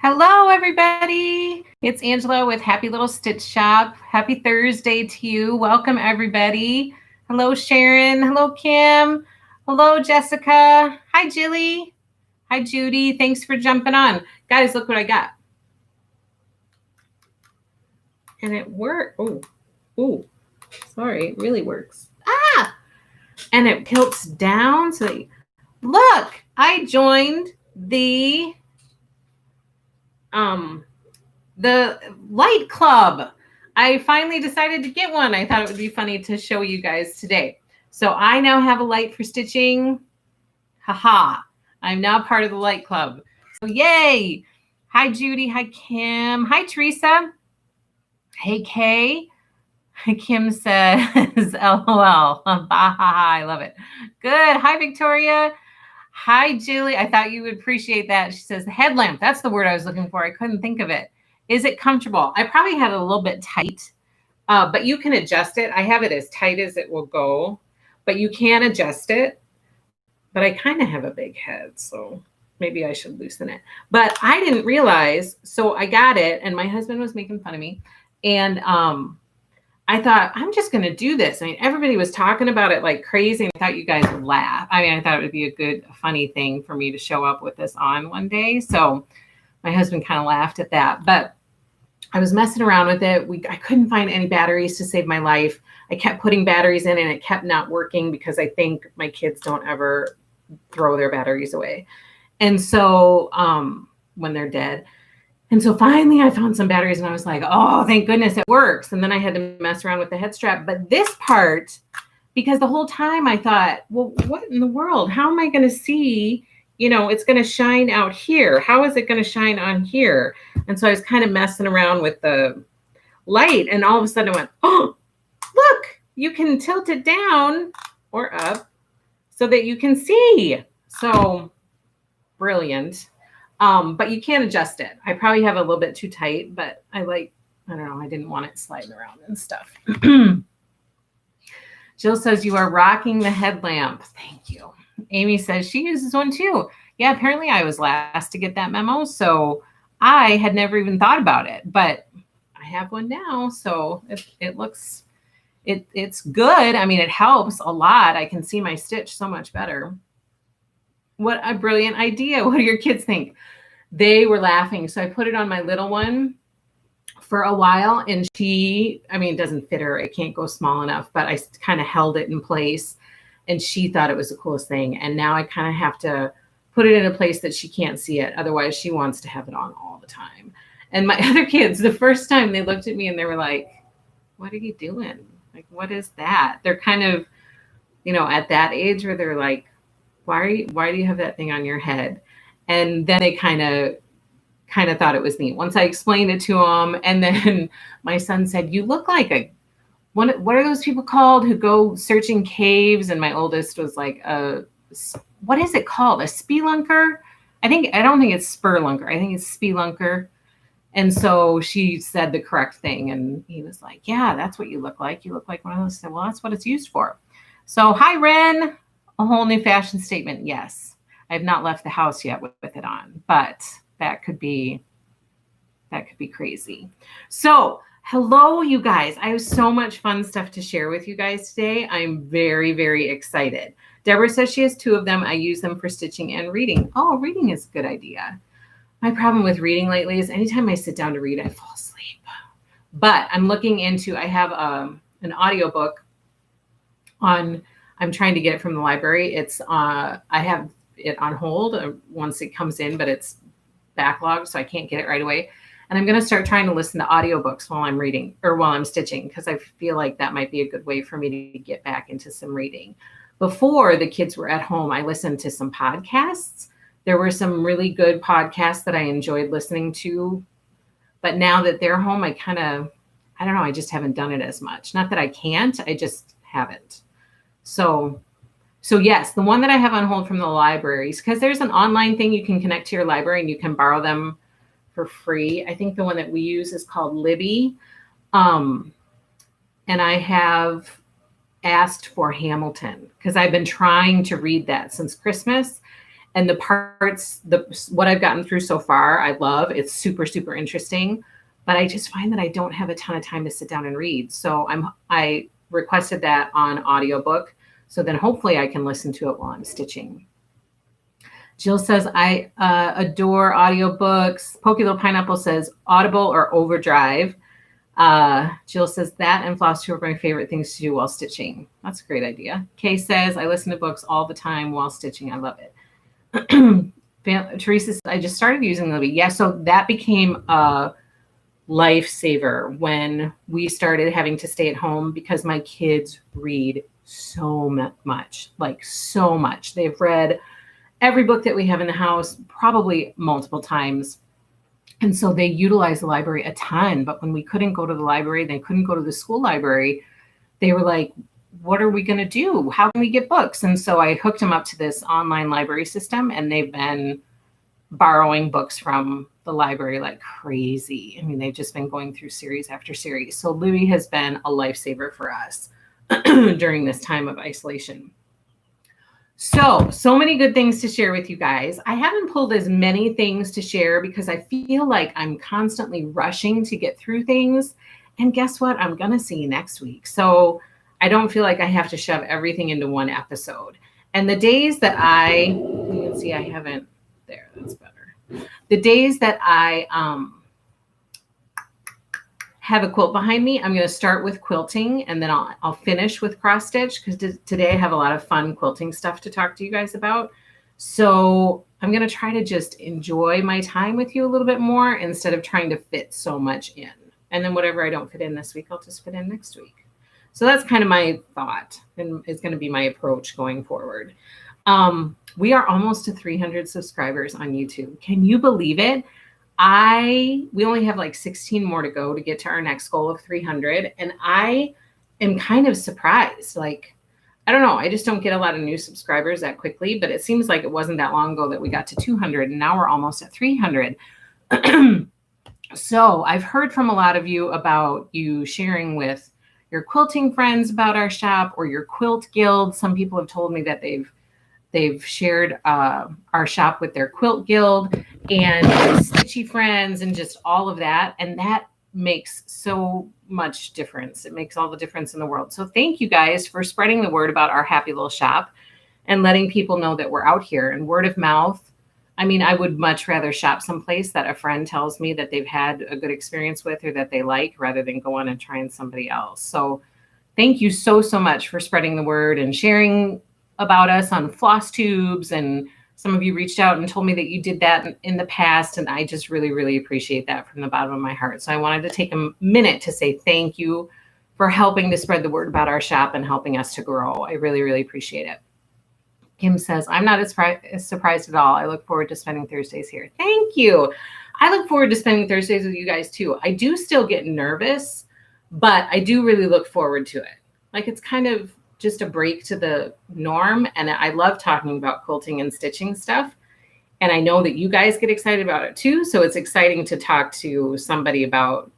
Hello, everybody. It's Angela with Happy Little Stitch Shop. Happy Thursday to you. Welcome, everybody. Hello, Sharon. Hello, Kim. Hello, Jessica. Hi, Jilly. Hi, Judy. Thanks for jumping on. Guys, look what I got. And it worked. Oh, sorry. It really works. Ah! And it tilts down. So look, I joined the light club. I finally decided to get one. I thought it would be funny to show you guys today. So I now have a light for stitching. Haha. I'm now part of the light club. So yay. Hi, Judy. Hi, Kim. Hi, Teresa. Hey, Kay. Kim says, LOL. I love it. Good. Hi, Victoria. Hi, Julie. I thought you would appreciate that. She says, headlamp. That's the word I was looking for. I couldn't think of it. Is it comfortable? I probably had it a little bit tight, but you can adjust it. I have it as tight as it will go, but you can adjust it. But I kind of have a big head, so maybe I should loosen it. But I didn't realize, so I got it, and my husband was making fun of me. And I thought, I'm just going to do this. I mean, everybody was talking about it like crazy, and I thought you guys would laugh. I mean, I thought it would be a good, funny thing for me to show up with this on one day. So my husband kind of laughed at that. But I was messing around with it. I couldn't find any batteries to save my life. I kept putting batteries in, and it kept not working because I think my kids don't ever throw their batteries away. And so when they're dead. And so finally I found some batteries, and I was like, oh, thank goodness it works. And then I had to mess around with the head strap. But this part, because the whole time I thought, well, what in the world? How am I going to see? It's going to shine out here. How is it going to shine on here? And so I was kind of messing around with the light, and all of a sudden I went, oh, look, you can tilt it down or up so that you can see. So brilliant. But you can adjust it. I probably have a little bit too tight, but I don't know, I didn't want it sliding around and stuff. Jill says, you are rocking the headlamp. Thank you. Amy says she uses one too. Yeah, apparently I was last to get that memo, so I had never even thought about it, but I have one now, so it looks, it's good. I mean, it helps a lot. I can see my stitch so much better. What a brilliant idea. What do your kids think? They were laughing. So I put it on my little one for a while, and it doesn't fit her. It can't go small enough, but I kind of held it in place, and she thought it was the coolest thing. And now I kind of have to put it in a place that she can't see it. Otherwise, she wants to have it on all the time. And my other kids, the first time they looked at me and they were like, what are you doing? Like, what is that? They're kind of, at that age where they're like, why do you have that thing on your head? And then they kind of thought it was neat once I explained it to them. And then my son said, you look like what are those people called who go searching caves? And my oldest was like, what is it called? A spelunker? I don't think it's spurlunker. I think it's spelunker. And so she said the correct thing. And he was like, yeah, that's what you look like. You look like one of those. I said, well, that's what it's used for. So hi, Ren. A whole new fashion statement. Yes. I have not left the house yet with it on, but that could be crazy. So hello, you guys. I have so much fun stuff to share with you guys today. I'm very, very excited. Deborah says she has 2 of them. I use them for stitching and reading. Oh, reading is a good idea. My problem with reading lately is anytime I sit down to read, I fall asleep. But I'm looking into, I have an audiobook on, I'm trying to get it from the library. It's, I have it on hold once it comes in, but it's backlogged, so I can't get it right away. And I'm going to start trying to listen to audiobooks while I'm reading or while I'm stitching, because I feel like that might be a good way for me to get back into some reading. Before the kids were at home, I listened to some podcasts. There were some really good podcasts that I enjoyed listening to. But now that they're home, I don't know, I just haven't done it as much. Not that I can't, I just haven't. So yes, the one that I have on hold from the libraries, because there's an online thing you can connect to your library and you can borrow them for free. I think the one that we use is called Libby. And I have asked for Hamilton because I've been trying to read that since Christmas. And the parts, what I've gotten through so far, I love. It's super, super interesting. But I just find that I don't have a ton of time to sit down and read. So I requested that on audiobook. So then hopefully I can listen to it while I'm stitching. Jill says, I adore audiobooks. Pokey Little Pineapple says Audible or Overdrive. Jill says that and Flosstube are my favorite things to do while stitching. That's a great idea. Kay says, I listen to books all the time while stitching. I love it. Teresa says, I just started using Libby. Yeah, so that became a lifesaver when we started having to stay at home because my kids read so much, like so much. They've read every book that we have in the house, probably multiple times. And so they utilize the library a ton. But when we couldn't go to the library, they couldn't go to the school library, they were like, what are we going to do? How can we get books? And so I hooked them up to this online library system, and they've been borrowing books from the library like crazy. I mean, they've just been going through series after series. So Louis has been a lifesaver for us during this time of isolation. So many good things to share with you guys. I haven't pulled as many things to share because I feel like I'm constantly rushing to get through things. And guess what? I'm going to see you next week. So I don't feel like I have to shove everything into one episode. And the days that you can see I haven't, there, that's better. The days that I have a quilt behind me, I'm going to start with quilting, and then I'll finish with cross stitch because today I have a lot of fun quilting stuff to talk to you guys about. So I'm going to try to just enjoy my time with you a little bit more instead of trying to fit so much in. And then whatever I don't fit in this week, I'll just fit in next week. So that's kind of my thought, and it's going to be my approach going forward. We are almost to 300 subscribers on YouTube. Can you believe it? We only have like 16 more to go to get to our next goal of 300. And I am kind of surprised. Like, I don't know. I just don't get a lot of new subscribers that quickly, but it seems like it wasn't that long ago that we got to 200, and now we're almost at 300. So I've heard from a lot of you about you sharing with your quilting friends about our shop or your quilt guild. Some people have told me that they've shared our shop with their quilt guild and stitchy friends and just all of that. And that makes so much difference. It makes all the difference in the world. So thank you guys for spreading the word about our happy little shop and letting people know that we're out here. And word of mouth, I mean, I would much rather shop someplace that a friend tells me that they've had a good experience with or that they like rather than go on and trying somebody else. So thank you so much for spreading the word and sharing about us on Flosstubes. And some of you reached out and told me that you did that in the past. And I just really, really appreciate that from the bottom of my heart. So I wanted to take a minute to say thank you for helping to spread the word about our shop and helping us to grow. I really, really appreciate it. Kim says, I'm not as surprised at all. I look forward to spending Thursdays here. Thank you. I look forward to spending Thursdays with you guys too. I do still get nervous, but I do really look forward to it. Like, it's kind of just a break to the norm. And I love talking about quilting and stitching stuff. And I know that you guys get excited about it too. So it's exciting to talk to somebody about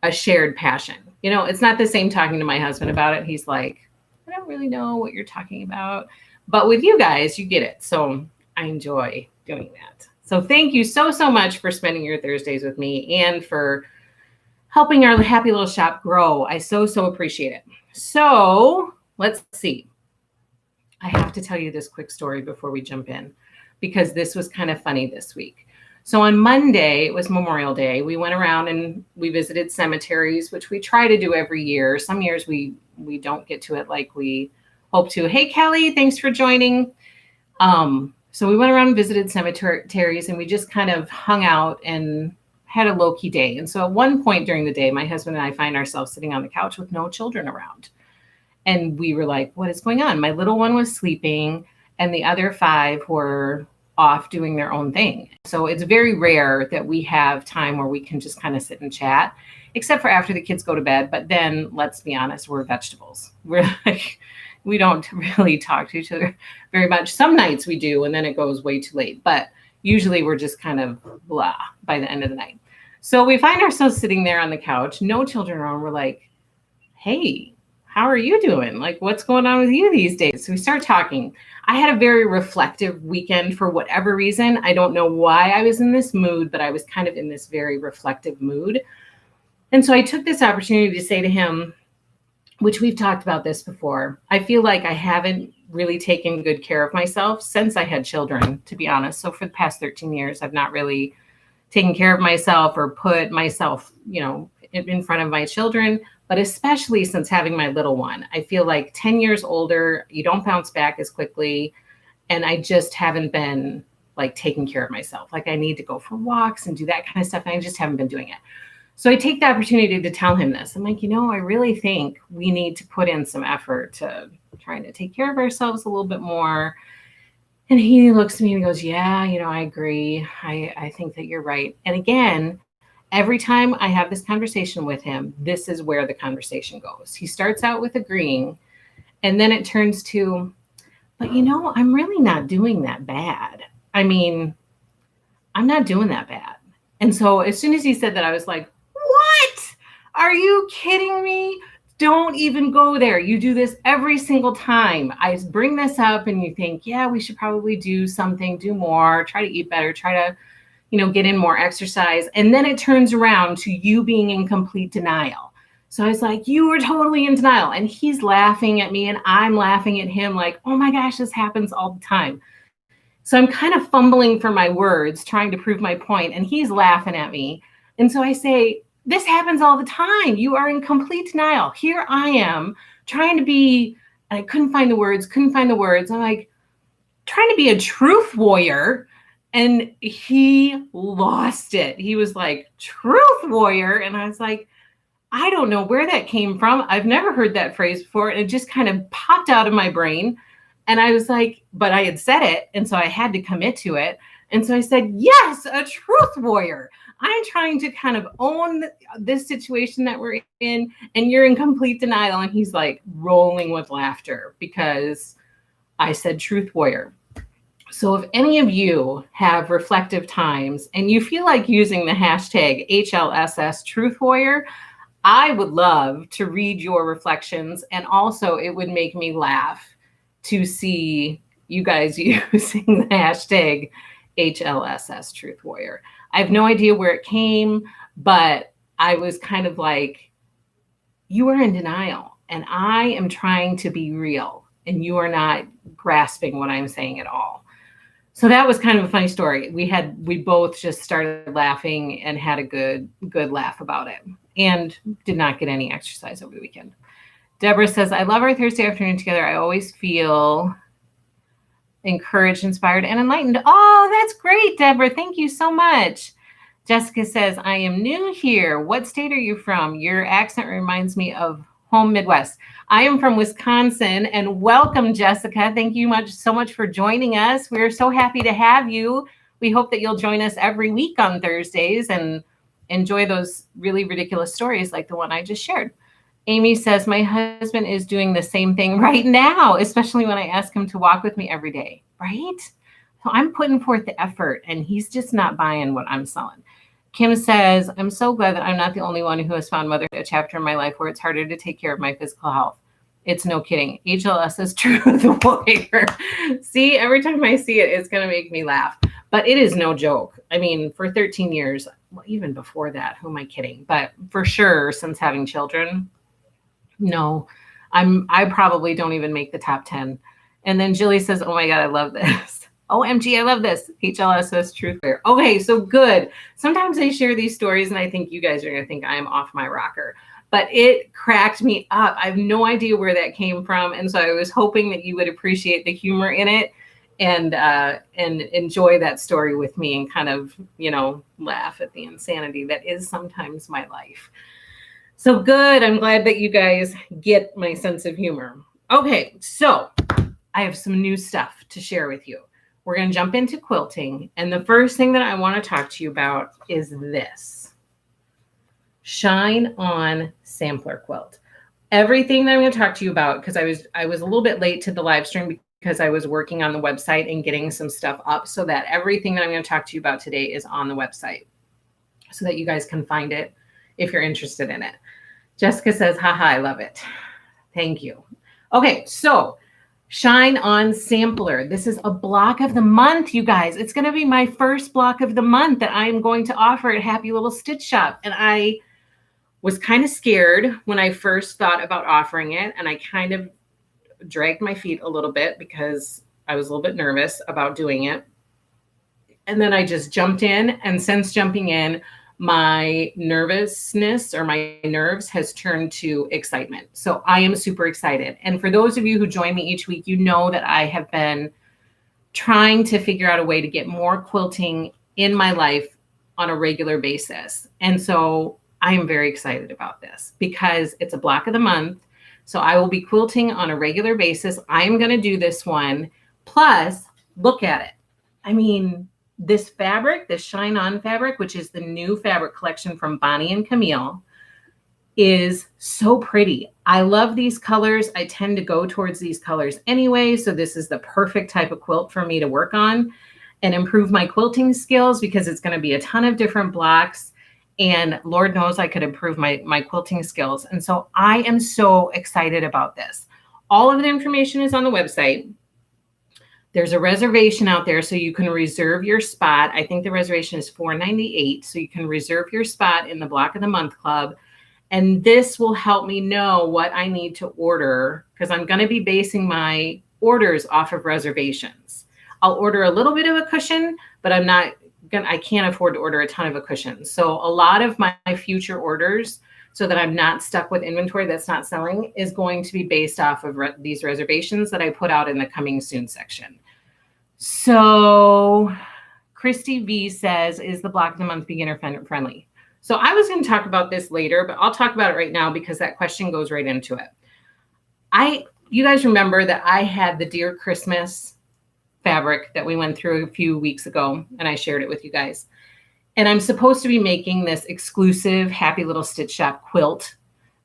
a shared passion. You know, it's not the same talking to my husband about it. He's like, I don't really know what you're talking about. But with you guys, you get it. So I enjoy doing that. So thank you so much for spending your Thursdays with me and for helping our happy little shop grow. I so appreciate it. So let's see. I have to tell you this quick story before we jump in because this was kind of funny this week. So on Monday, it was Memorial Day. We went around and we visited cemeteries, which we try to do every year. Some years we don't get to it like we hope to. Hey, Kelly, thanks for joining. So we went around and visited cemeteries and we just kind of hung out and had a low-key day. And so at one point during the day, my husband and I find ourselves sitting on the couch with no children around. And we were like, what is going on? My little one was sleeping and the other 5 were off doing their own thing. So it's very rare that we have time where we can just kind of sit and chat, except for after the kids go to bed. But then let's be honest, we're vegetables. We're like, we don't really talk to each other very much. Some nights we do, and then it goes way too late. But usually we're just kind of blah by the end of the night. So we find ourselves sitting there on the couch, no children around. We're like, hey, how are you doing? Like, what's going on with you these days? So we start talking. I had a very reflective weekend for whatever reason. I don't know why I was in this mood, but I was kind of in this very reflective mood. And so I took this opportunity to say to him, which we've talked about this before, I feel like I haven't really taken good care of myself since I had children, to be honest. So for the past 13 years, I've not really taken care of myself or put myself, in front of my children, but especially since having my little one. I feel like 10 years older, you don't bounce back as quickly. And I just haven't been like taking care of myself. Like I need to go for walks and do that kind of stuff. And I just haven't been doing it. So I take the opportunity to tell him this. I'm like, I really think we need to put in some effort to trying to take care of ourselves a little bit more. And he looks at me and goes, yeah, I agree. I think that you're right. And again, every time I have this conversation with him, this is where the conversation goes. He starts out with agreeing, and then it turns to, but I'm really not doing that bad. I mean, I'm not doing that bad. And so as soon as he said that, I was like, what? Are you kidding me? Don't even go there. You do this every single time. I bring this up and you think, yeah, we should probably do something, do more, try to eat better, try to get in more exercise. And then it turns around to you being in complete denial. So I was like, you were totally in denial. And he's laughing at me and I'm laughing at him like, oh my gosh, this happens all the time. So I'm kind of fumbling for my words, trying to prove my point, and he's laughing at me. And so I say, this happens all the time. You are in complete denial. Here I am trying to be, and I couldn't find the words. I'm like, trying to be a truth warrior. And he lost it. He was like, truth warrior. And I was like, I don't know where that came from. I've never heard that phrase before. And it just kind of popped out of my brain. And I was like, but I had said it. And so I had to commit to it. And so I said, yes, a truth warrior. I'm trying to kind of own this situation that we're in. And you're in complete denial. And he's like rolling with laughter because I said truth warrior. So if any of you have reflective times and you feel like using the hashtag HLSS Truth Warrior, I would love to read your reflections. And also it would make me laugh to see you guys using the hashtag HLSS Truth Warrior. I have no idea where it came, but I was kind of like, you are in denial and I am trying to be real and you are not grasping what I'm saying at all. So that was kind of a funny story. We both just started laughing and had a good laugh about it and did not get any exercise over the weekend. Deborah says, I love our Thursday afternoon together. I always feel encouraged, inspired, and enlightened. Oh, that's great, Deborah. Thank you so much. Jessica says, I am new here. What state are you from? Your accent reminds me of home Midwest. I am from Wisconsin, and welcome, Jessica. Thank you so much for joining us. We're so happy to have you. We hope that you'll join us every week on Thursdays and enjoy those really ridiculous stories like the one I just shared. Amy says, my husband is doing the same thing right now, especially when I ask him to walk with me every day, right? So I'm putting forth the effort, and he's just not buying what I'm selling. Kim says, I'm so glad that I'm not the only one who has found motherhood a chapter in my life where it's harder to take care of my physical health. It's no kidding. HLS is true the warrior. See, every time I see it, it's going to make me laugh. But it is no joke. I mean, for 13 years, well, even before that, who am I kidding? But for sure, since having children, no, I probably don't even make the top 10. And then Jilly says, oh my God, I love this. OMG, I love this. HLSS Truth Warrior. Okay, so good. Sometimes I share these stories and I think you guys are going to think I'm off my rocker. But it cracked me up. I have no idea where that came from. And so I was hoping that you would appreciate the humor in it and enjoy that story with me and kind of, laugh at the insanity that is sometimes my life. So good. I'm glad that you guys get my sense of humor. Okay, so I have some new stuff to share with you. We're going to jump into quilting. And the first thing that I want to talk to you about is this. Shine On Sampler Quilt. Everything that I'm going to talk to you about, because I was a little bit late to the live stream because I was working on the website and getting some stuff up so that everything that I'm going to talk to you about today is on the website so that you guys can find it if you're interested in it. Jessica says, haha, I love it. Thank you. Okay, so Shine On Sampler. This is a block of the month, you guys. It's going to be my first block of the month that I am going to offer at Happy Little Stitch Shop. And I was kind of scared when I first thought about offering it. And I kind of dragged my feet a little bit because I was a little bit nervous about doing it. And then I just jumped in. And since jumping in, my nervousness or my nerves has turned to excitement. So I am super excited. And for those of you who join me each week, you know that I have been trying to figure out a way to get more quilting in my life on a regular basis. And so I am very excited about this because it's a block of the month. So I will be quilting on a regular basis. I am going to do this one. Plus, look at it. I mean, this fabric, this Shine On fabric, which is the new fabric collection from Bonnie and Camille, is so pretty. I love these colors. I tend to go towards these colors anyway. So this is the perfect type of quilt for me to work on and improve my quilting skills because it's going to be a ton of different blocks. And Lord knows I could improve my quilting skills. And so I am so excited about this. All of the information is on the website. There's a reservation out there so you can reserve your spot. I think the reservation is $4.98. So you can reserve your spot in the Block of the Month Club. And this will help me know what I need to order because I'm going to be basing my orders off of reservations. I'll order a little bit of a cushion, but I can't afford to order a ton of a cushion. So a lot of my future orders, so that I'm not stuck with inventory that's not selling, is going to be based off of these reservations that I put out in the coming soon section. So Christy V says, is the Block of the Month beginner friendly? So I was going to talk about this later, but I'll talk about it right now because that question goes right into it. You guys remember that I had the Dear Christmas fabric that we went through a few weeks ago, and I shared it with you guys. And I'm supposed to be making this exclusive Happy Little Stitch Shop quilt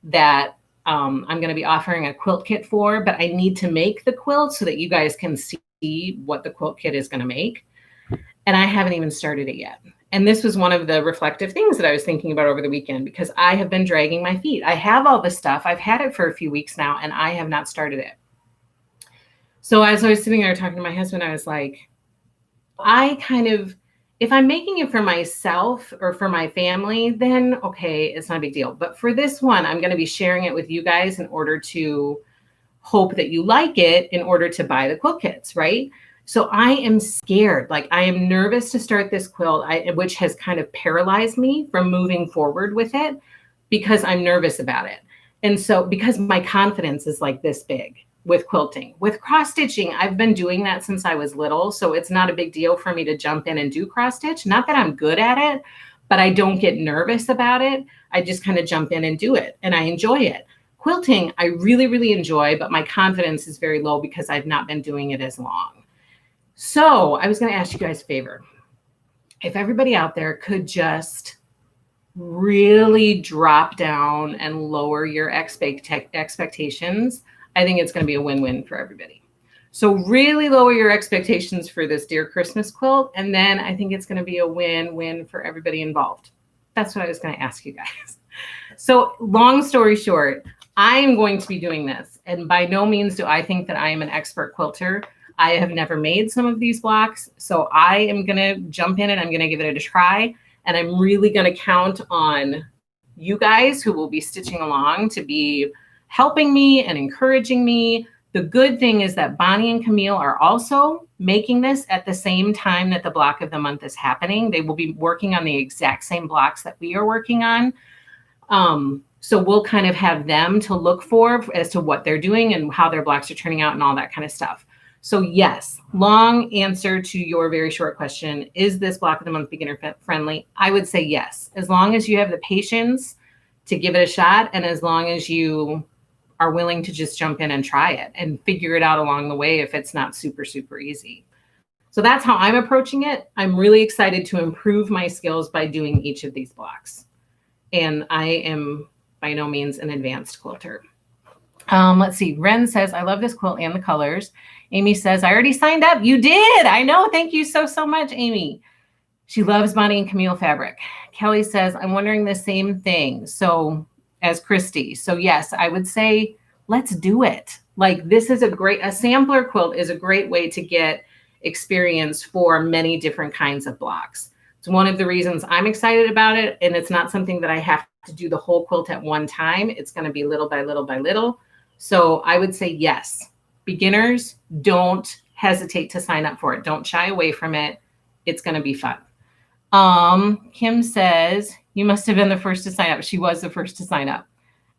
that I'm going to be offering a quilt kit for, but I need to make the quilt so that you guys can see what the quilt kit is going to make. And I haven't even started it yet. And this was one of the reflective things that I was thinking about over the weekend because I have been dragging my feet. I have all this stuff. I've had it for a few weeks now, and I have not started it. So as I was sitting there talking to my husband, I was like, if I'm making it for myself or for my family, then okay, it's not a big deal. But for this one, I'm going to be sharing it with you guys in order to hope that you like it in order to buy the quilt kits, right? So I am scared. Like I am nervous to start this quilt, which has kind of paralyzed me from moving forward with it because I'm nervous about it. And so because my confidence is like this big with quilting. With cross stitching, I've been doing that since I was little. So it's not a big deal for me to jump in and do cross stitch. Not that I'm good at it, but I don't get nervous about it. I just kind of jump in and do it and I enjoy it. Quilting, I really, really enjoy, but my confidence is very low because I've not been doing it as long. So I was going to ask you guys a favor. If everybody out there could just really drop down and lower your expectations, I think it's going to be a win-win for everybody. So really lower your expectations for this Dear Christmas quilt. And then I think it's going to be a win-win for everybody involved. That's what I was going to ask you guys. So long story short, I am going to be doing this. And by no means do I think that I am an expert quilter. I have never made some of these blocks. So I am going to jump in and I'm going to give it a try. And I'm really going to count on you guys who will be stitching along to be helping me and encouraging me. The good thing is that Bonnie and Camille are also making this at the same time that the Block of the Month is happening. They will be working on the exact same blocks that we are working on. So we'll kind of have them to look for as to what they're doing and how their blocks are turning out and all that kind of stuff. So yes, long answer to your very short question. Is this Block of the Month beginner friendly? I would say yes, as long as you have the patience to give it a shot and as long as you are willing to just jump in and try it and figure it out along the way if it's not super, super easy. So that's how I'm approaching it. I'm really excited to improve my skills by doing each of these blocks. And I am by no means an advanced quilter. Let's see. Ren says, I love this quilt and the colors. Amy says, I already signed up. You did. I know. Thank you so, so much, Amy. She loves Bonnie and Camille fabric. Kelly says, I'm wondering the same thing. So as Christy. So yes, I would say let's do it. Like, this is a sampler quilt is a great way to get experience for many different kinds of blocks. It's one of the reasons I'm excited about it. And it's not something that I have to do the whole quilt at one time. It's going to be little by little by little. So I would say, yes, beginners, don't hesitate to sign up for it. Don't shy away from it. It's going to be fun. Kim says, you must have been the first to sign up. She was the first to sign up.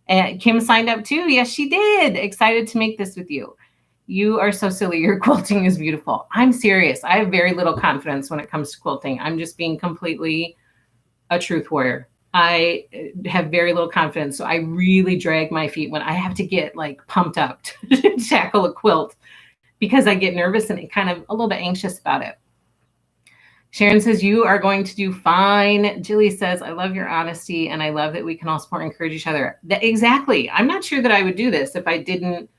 And Kim signed up too. Yes, she did. Excited to make this with you. You are so silly. Your quilting is beautiful. I'm serious. I have very little confidence when it comes to quilting. I'm just being completely a truth warrior. I have very little confidence. So I really drag my feet when I have to get like pumped up to tackle a quilt because I get nervous and kind of a little bit anxious about it. Sharon says, you are going to do fine. Jilly says, I love your honesty and I love that we can all support and encourage each other. Exactly. I'm not sure that I would do this if I didn't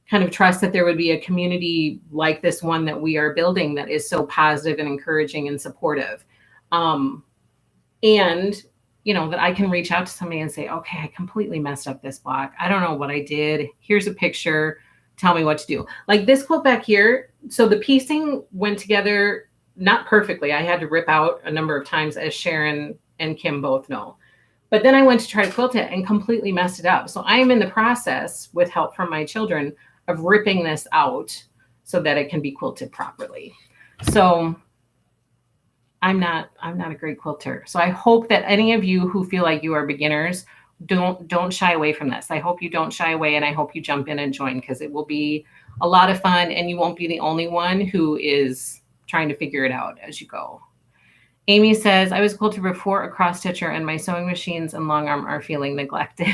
kind of trust that there would be a community like this one that we are building that is so positive and encouraging and supportive. And, you know, that I can reach out to somebody and say, okay, I completely messed up this block. I don't know what I did. Here's a picture. Tell me what to do. Like this quilt back here. So the piecing went together not perfectly. I had to rip out a number of times, as Sharon and Kim both know. But then I went to try to quilt it and completely messed it up. So I am in the process, with help from my children, of ripping this out so that it can be quilted properly. So I'm not a great quilter. So I hope that any of you who feel like you are beginners, don't shy away from this. I hope you don't shy away, and I hope you jump in and join, because it will be a lot of fun and you won't be the only one who is trying to figure it out as you go. Amy says, I was a quilter before a cross stitcher and my sewing machines and long arm are feeling neglected.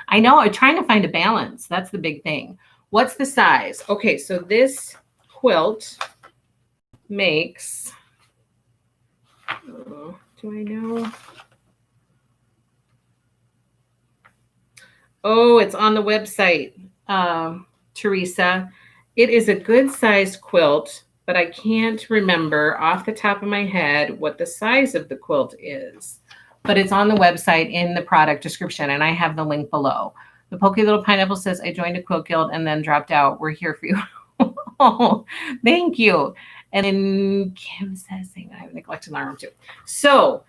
I know, I'm trying to find a balance. That's the big thing. What's the size? Okay, so this quilt makes, do I know? Oh, it's on the website, Teresa. It is a good sized quilt, but I can't remember off the top of my head what the size of the quilt is. But it's on the website in the product description, and I have the link below. The Pokey Little Pineapple says, I joined a quilt guild and then dropped out. We're here for you. Oh, thank you. And then Kim says, I have neglected my arm too. So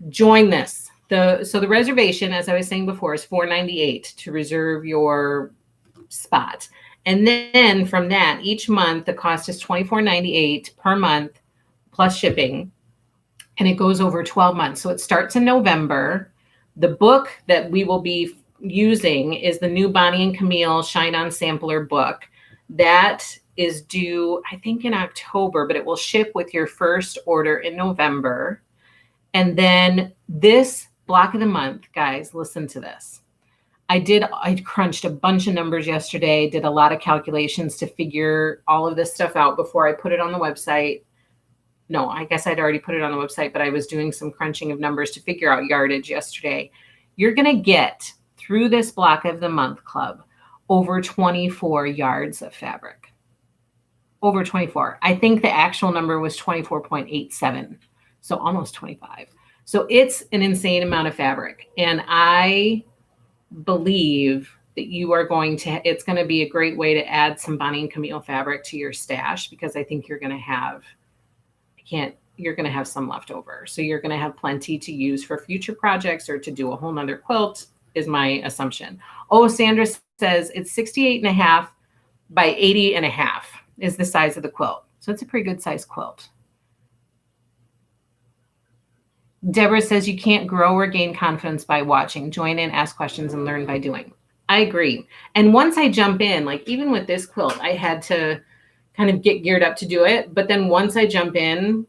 join this. So the reservation, as I was saying before, is $4.98 to reserve your spot. And then from that, each month, the cost is $24.98 per month plus shipping. And it goes over 12 months. So it starts in November. The book that we will be using is the new Bonnie and Camille Shine On Sampler book. That is due, I think, in October, but it will ship with your first order in November. And then this block of the month, guys, listen to this. I crunched a bunch of numbers yesterday, did a lot of calculations to figure all of this stuff out before I put it on the website. No, I guess I'd already put it on the website, but I was doing some crunching of numbers to figure out yardage yesterday. You're going to get, through this block of the month club, over 24 yards of fabric. Over 24. I think the actual number was 24.87. So almost 25. So it's an insane amount of fabric. And I believe that you are it's going to be a great way to add some Bonnie and Camille fabric to your stash, because I think you're going to have, you're going to have some left over. So you're going to have plenty to use for future projects or to do a whole nother quilt, is my assumption. Oh, Sandra says it's 68.5 by 80.5 is the size of the quilt. So it's a pretty good size quilt. Deborah says you can't grow or gain confidence by watching. Join in, ask questions, and learn by doing. I agree. And once I jump in, like even with this quilt, I had to kind of get geared up to do it. But then once I jump in,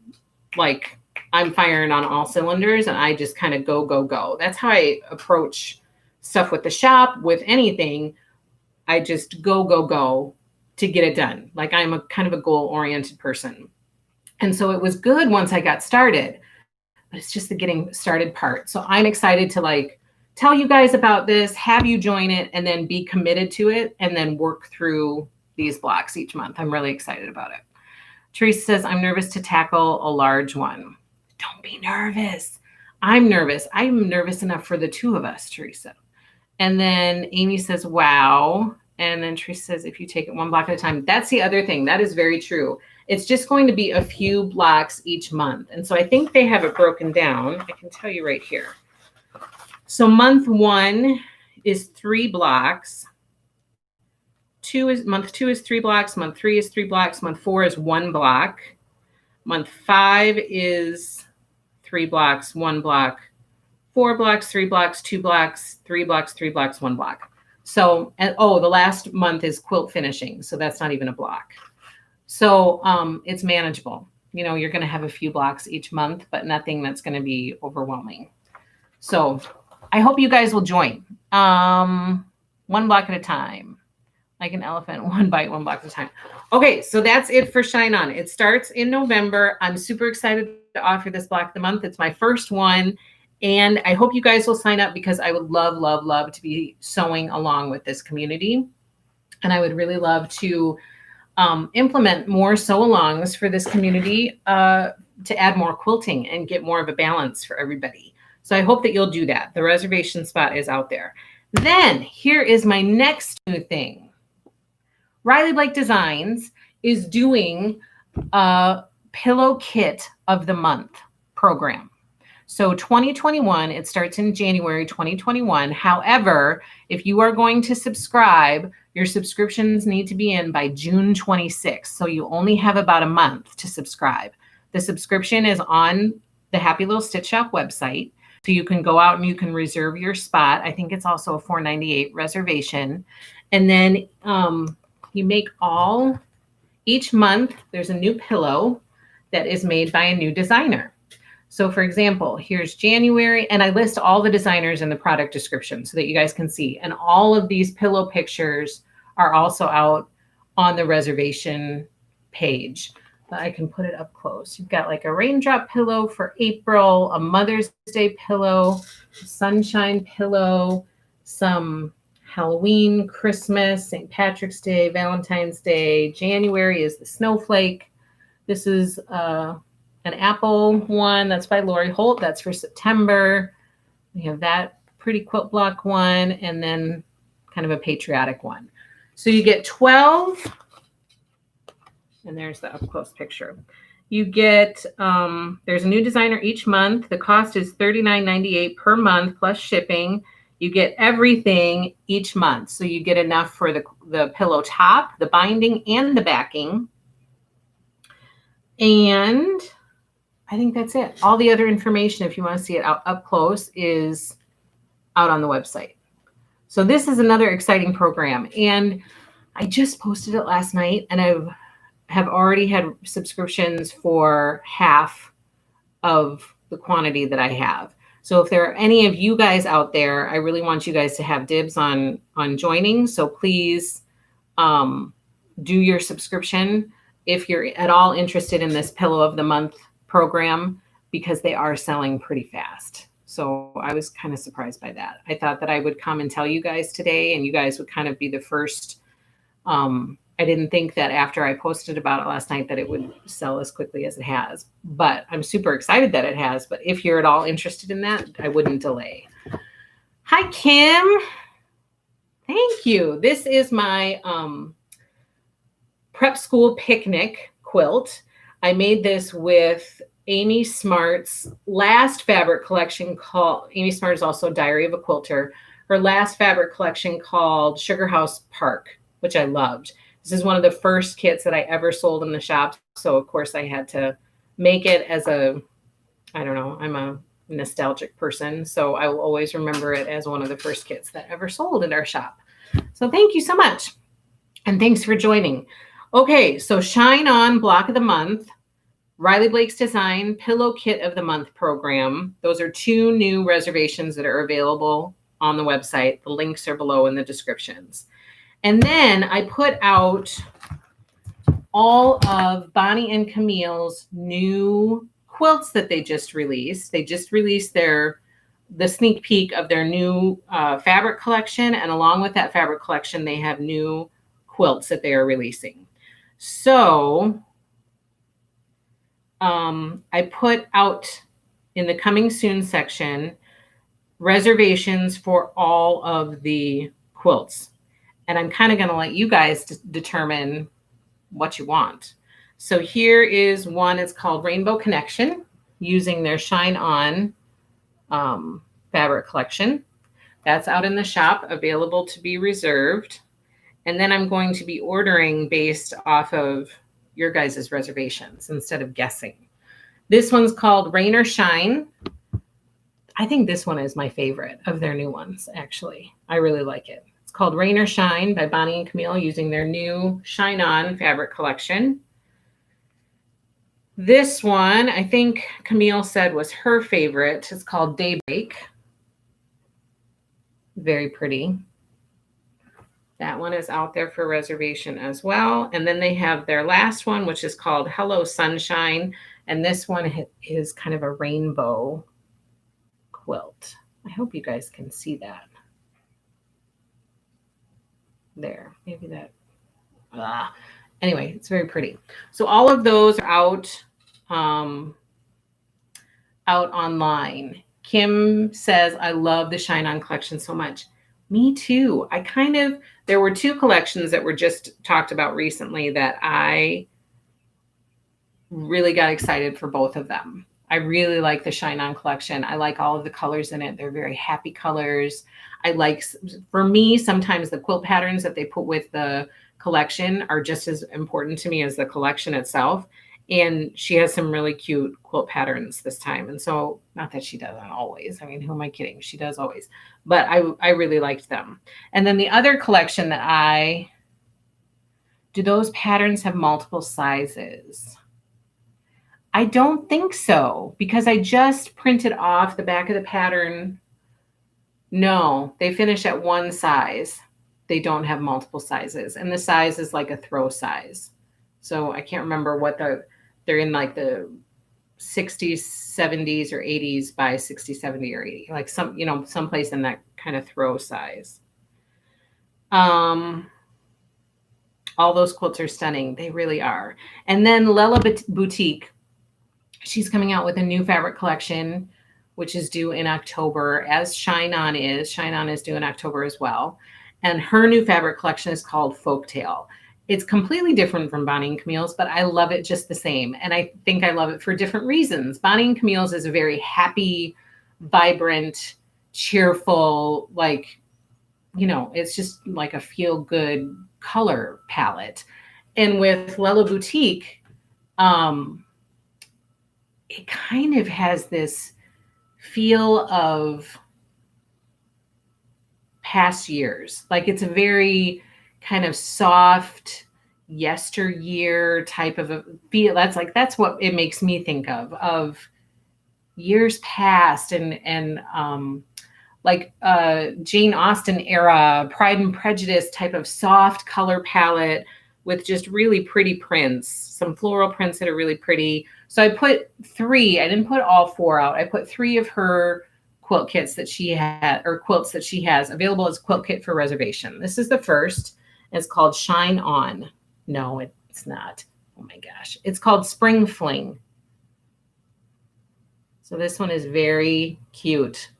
like I'm firing on all cylinders and I just kind of go, go, go. That's how I approach stuff with the shop, with anything. I just go, go, go to get it done. Like I'm a kind of a goal-oriented person. And so it was good once I got started. But it's just the getting started part. So I'm excited to like tell you guys about this, have you join it, and then be committed to it, and then work through these blocks each month. I'm really excited about it. Teresa says, I'm nervous to tackle a large one. Don't be nervous. I'm nervous. I'm nervous enough for the two of us, Teresa. And then Amy says, wow. And then Teresa says, if you take it one block at a time. That's the other thing. That is very true. It's just going to be a few blocks each month. And so I think they have it broken down. I can tell you right here. So month 1 is 3 blocks. Month 2 is 3 blocks. Month 3 is 3 blocks. Month 4 is 1 block. Month 5 is 3 blocks, 1 block. 4 blocks, 3 blocks, 2 blocks, 3 blocks, 3 blocks, 1 block. So, and the last month is quilt finishing. So that's not even a block. So it's manageable. You know, you're going to have a few blocks each month, but nothing that's going to be overwhelming. So I hope you guys will join. 1 block at a time, like an elephant, 1 bite, 1 block at a time. Okay, so that's it for Shine On. It starts in November. I'm super excited to offer this block of the month. It's my first one. And I hope you guys will sign up because I would love, love, love to be sewing along with this community. And I would really love to implement more sew-alongs for this community to add more quilting and get more of a balance for everybody. So I hope that you'll do that. The reservation spot is out there. Then here is my next new thing. Riley Blake Designs is doing a pillow kit of the month program. So 2021, it starts in January 2021. However, if you are going to subscribe, your subscriptions need to be in by June 26th. So you only have about a month to subscribe. The subscription is on the Happy Little Stitch Shop website. So you can go out and you can reserve your spot. I think it's also a $4.98 reservation. And then you make each month, there's a new pillow that is made by a new designer. So for example, here's January, and I list all the designers in the product description so that you guys can see. And all of these pillow pictures are also out on the reservation page. I can put it up close. You've got like a raindrop pillow for April, a Mother's Day pillow, a sunshine pillow, some Halloween, Christmas, St. Patrick's Day, Valentine's Day. January is the snowflake. This is an apple one. That's by Lori Holt. That's for September. We have that pretty quilt block one, and then kind of a patriotic one. So you get 12, and there's the up close picture. You get, there's a new designer each month. The cost is $39.98 per month plus shipping. You get everything each month. So you get enough for the pillow top, the binding, and the backing. And I think that's it. All the other information, if you want to see it up close, is out on the website. So this is another exciting program. And I just posted it last night, and I have already had subscriptions for half of the quantity that I have. So if there are any of you guys out there, I really want you guys to have dibs on joining. So please do your subscription if you're at all interested in this Pillow of the Month program, because they are selling pretty fast. So I was kind of surprised by that. I thought that I would come and tell you guys today, and you guys would kind of be the first. I didn't think that after I posted about it last night that it would sell as quickly as it has, but I'm super excited that it has. But if you're at all interested in that, I wouldn't delay. Hi, Kim. Thank you. This is my prep school picnic quilt. I made this with Amy Smart's last fabric collection called, Amy Smart is also Diary of a Quilter, her last fabric collection called Sugar House Park, which I loved. This is one of the first kits that I ever sold in the shop. So of course I had to make it as a, I don't know, I'm a nostalgic person. So I will always remember it as one of the first kits that ever sold in our shop. So thank you so much. And thanks for joining. Okay, so Shine On Block of the Month, Riley Blake's Design Pillow Kit of the Month program. Those are 2 new reservations that are available on the website. The links are below in the descriptions. And then I put out all of Bonnie and Camille's new quilts that they just released. They just released the sneak peek of their new fabric collection. And along with that fabric collection, they have new quilts that they are releasing. So I put out in the coming soon section reservations for all of the quilts. And I'm kind of going to let you guys determine what you want. So here is one. It's called Rainbow Connection, using their Shine On fabric collection. That's out in the shop, available to be reserved. And then I'm going to be ordering based off of your guys' reservations instead of guessing. This one's called Rain or Shine. I think this one is my favorite of their new ones, actually. I really like it. It's called Rain or Shine by Bonnie and Camille, using their new Shine On fabric collection. This one, I think Camille said was her favorite. It's called Daybreak. Very pretty. That one is out there for reservation as well. And then they have their last one, which is called Hello Sunshine. And this one is kind of a rainbow quilt. I hope you guys can see that. There, maybe that. Anyway, it's very pretty. So all of those are out online. Kim says, I love the Shine On collection so much. Me too. There were two collections that were just talked about recently that I really got excited for both of them. I really like the Shine On collection. I like all of the colors in it. They're very happy colors. For me, sometimes the quilt patterns that they put with the collection are just as important to me as the collection itself. And she has some really cute quilt patterns this time. And so, not that she doesn't always. I mean, who am I kidding? She does always. But I really liked them. And then the other collection that do those patterns have multiple sizes? I don't think so, because I just printed off the back of the pattern. No, they finish at one size. They don't have multiple sizes. And the size is like a throw size. So I can't remember what they're in, like the 60s, 70s, or 80s by 60, 70, or 80, like someplace in that kind of throw size. All those quilts are stunning. They really are. And then Lella Boutique, she's coming out with a new fabric collection, which is due in October, as Shine On is. Shine On is due in October as well. And her new fabric collection is called Folktale. It's completely different from Bonnie and Camille's, but I love it just the same. And I think I love it for different reasons. Bonnie and Camille's is a very happy, vibrant, cheerful, it's just like a feel-good color palette. And with Lella Boutique, it kind of has this feel of past years. Like it's a very kind of soft yesteryear type of a feel. That's what it makes me think of years past and Jane Austen era Pride and Prejudice type of soft color palette with just really pretty prints, some floral prints that are really pretty. So I put 3, I didn't put all 4 out. I put 3 of her quilt kits that she had, or quilts that she has available as quilt kit for reservation. This is the first. It's called Shine On. No, it's not. Oh my gosh. It's called Spring Fling. So this one is very cute.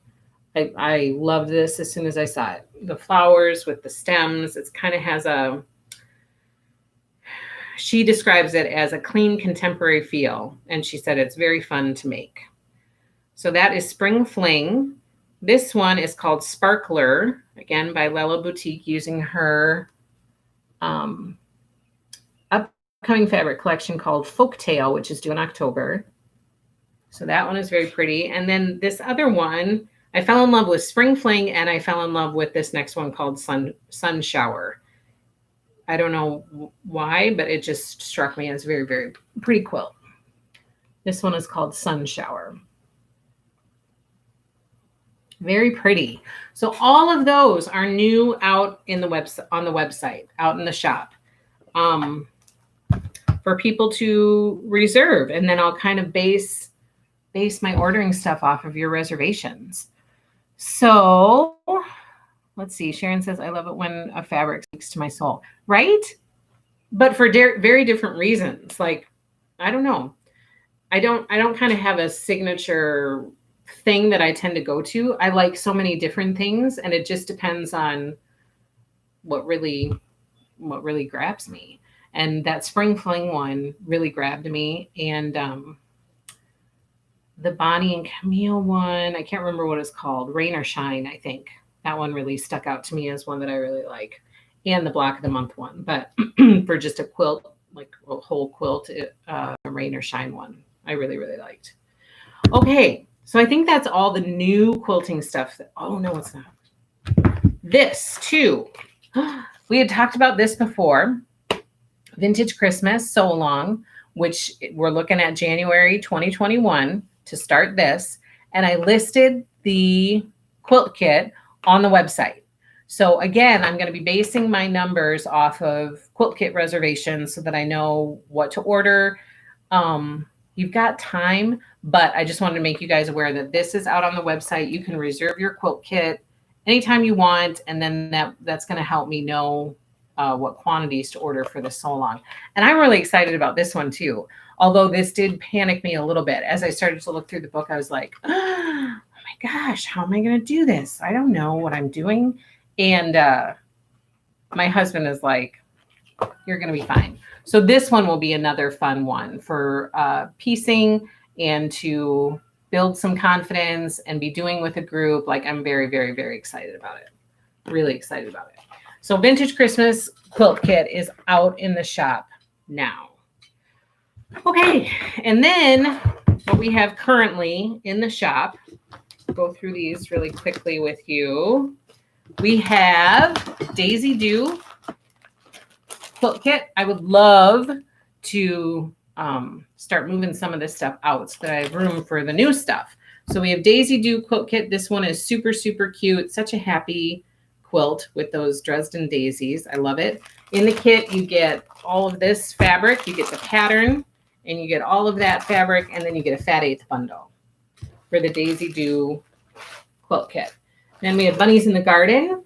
I loved this as soon as I saw it. The flowers with the stems. It kind of has she describes it as a clean contemporary feel. And she said it's very fun to make. So that is Spring Fling. This one is called Sparkler, again, by Lella Boutique, using her upcoming fabric collection called Folktale, which is due in October. So that one is very pretty. And then this other one, I fell in love with Spring Fling, and I fell in love with this next one called Sun Shower. I don't know why, but it just struck me as very, very pretty quilt. This one is called Sun Shower. Very pretty. So all of those are new out on the website, out in the shop, for people to reserve. And then I'll kind of base my ordering stuff off of your reservations. So let's see. Sharon says, I love it when a fabric speaks to my soul. Right? But for very different reasons. Like, I don't know. I don't kind of have a signature thing that I tend to go to. I like so many different things, and it just depends on what really grabs me. And that Spring Fling one really grabbed me. And the Bonnie and Camille one, I can't remember what it's called. Rain or Shine, I think. That one really stuck out to me as one that I really like. And the Block of the Month one. But for just a quilt, like a whole quilt, Rain or Shine one, I really, really liked. Okay, so I think that's all the new quilting stuff. Oh, no, it's not. This, too. We had talked about this before. Vintage Christmas Sew Along, which we're looking at January 2021 to start this. And I listed the quilt kit on the website. So again, I'm going to be basing my numbers off of quilt kit reservations so that I know what to order. You've got time, but I just wanted to make you guys aware that this is out on the website. You can reserve your quilt kit anytime you want, and then that's going to help me know what quantities to order for the Sew Along. And I'm really excited about this one too. Although this did panic me a little bit. As I started to look through the book, I was like, oh my gosh, how am I going to do this? I don't know what I'm doing. And my husband is like, you're going to be fine. So this one will be another fun one for piecing and to build some confidence and be doing with a group. Like, I'm very, very, very excited about it. Really excited about it. So Vintage Christmas Quilt Kit is out in the shop now. Okay, and then what we have currently in the shop, go through these really quickly with you. We have Daisy Doo Quilt Kit. I would love to start moving some of this stuff out so that I have room for the new stuff. So we have Daisy Doo Quilt Kit. This one is super, super cute. Such a happy quilt with those Dresden daisies. I love it. In the kit, you get all of this fabric. You get the pattern, and you get all of that fabric, and then you get a fat eighth bundle for the Daisy Doo Quilt Kit. Then we have Bunnies in the Garden.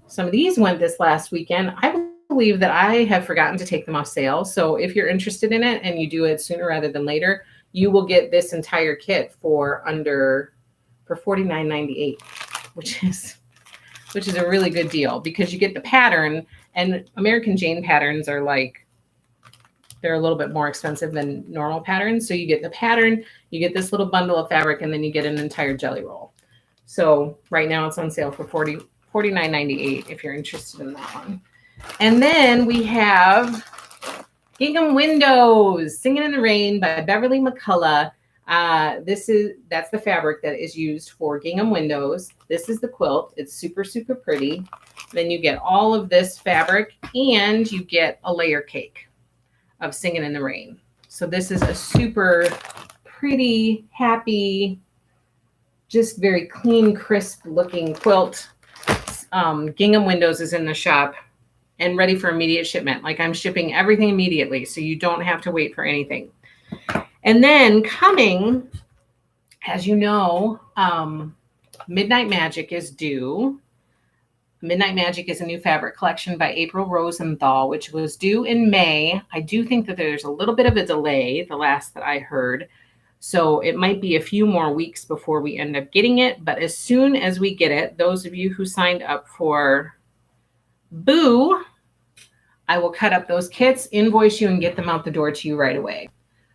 Some of these went this last weekend. I believe that I have forgotten to take them off sale. So if you're interested in it and you do it sooner rather than later, you will get this entire kit for $49.98, which is a really good deal because you get the pattern, and American Jane patterns are like, they're a little bit more expensive than normal patterns. So you get the pattern, you get this little bundle of fabric, and then you get an entire jelly roll. So right now it's on sale for $49.98 if you're interested in that one. And then we have Gingham Windows, Singing in the Rain by Beverly McCullough. That's the fabric that is used for gingham windows. This is the quilt. It's super, super pretty. Then you get all of this fabric, and you get a layer cake of Singing in the Rain. So this is a super pretty, happy, just very clean, crisp looking quilt. Gingham Windows is in the shop and ready for immediate shipment. Like, I'm shipping everything immediately, so you don't have to wait for anything. And then coming, as you know, Midnight Magic is due. Midnight Magic is a new fabric collection by April Rosenthal, which was due in May. I do think that there's a little bit of a delay, the last that I heard. So it might be a few more weeks before we end up getting it. But as soon as we get it, those of you who signed up for Boo, I will cut up those kits, invoice you, and get them out the door to you right away.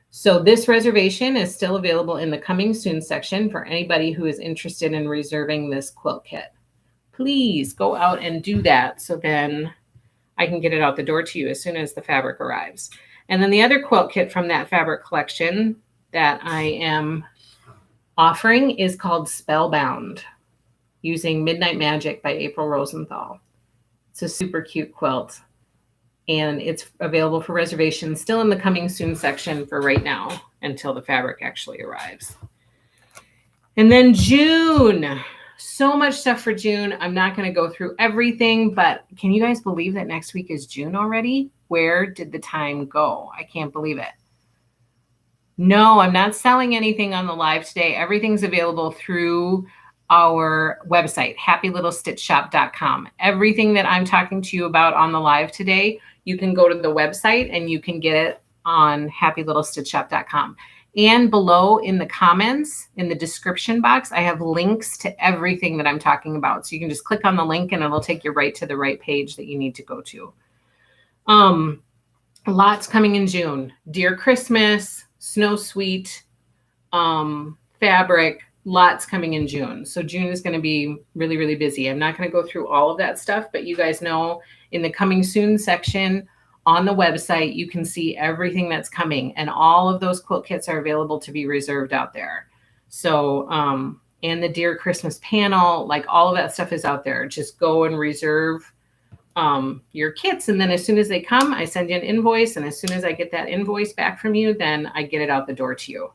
So this reservation is still available in the coming soon section for anybody who is interested in reserving this quilt kit. Please go out and do that so then I can get it out the door to you as soon as the fabric arrives. And then the other quilt kit from that fabric collection that I am offering is called Spellbound, using Midnight Magic by April Rosenthal. It's a super cute quilt, and it's available for reservation still in the coming soon section for right now until the fabric actually arrives. And then June. So much stuff for June. I'm not going to go through everything, but can you guys believe that next week is June already? Where did the time go? I can't believe it. No, I'm not selling anything on the live today. Everything's available through our website, happylittlestitchshop.com. Everything that I'm talking to you about on the live today, you can go to the website and you can get it on happylittlestitchshop.com. And below in the comments, in the description box, I have links to everything that I'm talking about. So you can just click on the link and it'll take you right to the right page that you need to go to. Lots coming in June. Dear Christmas, Snow Sweet, fabric, lots coming in June. So June is going to be really, really busy. I'm not going to go through all of that stuff, but you guys know in the coming soon section on the website, you can see everything that's coming, and all of those quilt kits are available to be reserved out there. So, and the Dear Christmas panel, like all of that stuff is out there. Just go and reserve your kits. And then as soon as they come, I send you an invoice. And as soon as I get that invoice back from you, then I get it out the door to you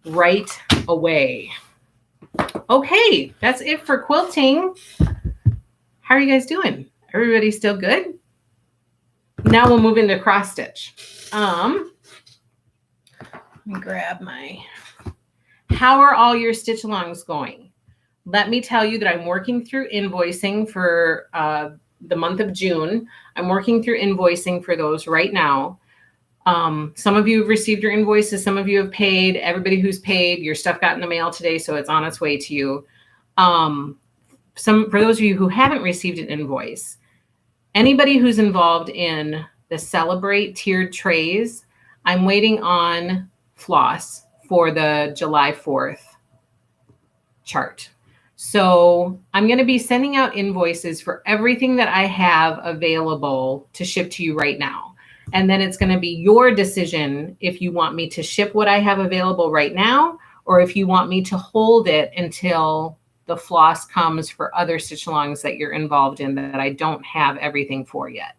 right away. Okay, that's it for quilting. How are you guys doing? Everybody still good? Now we'll move into cross stitch. Let me grab my, how are all your stitch alongs going? Let me tell you that I'm working through invoicing for the month of June. I'm working through invoicing for those right now. Some of you have received your invoices. Some of you have paid. Everybody who's paid, your stuff got in the mail today, so it's on its way to you. For those of you who haven't received an invoice, anybody who's involved in the Celebrate tiered trays, I'm waiting on Floss for the July 4th chart. So I'm going to be sending out invoices for everything that I have available to ship to you right now. And then it's going to be your decision if you want me to ship what I have available right now, or if you want me to hold it until the floss comes for other stitch alongs that you're involved in that I don't have everything for yet.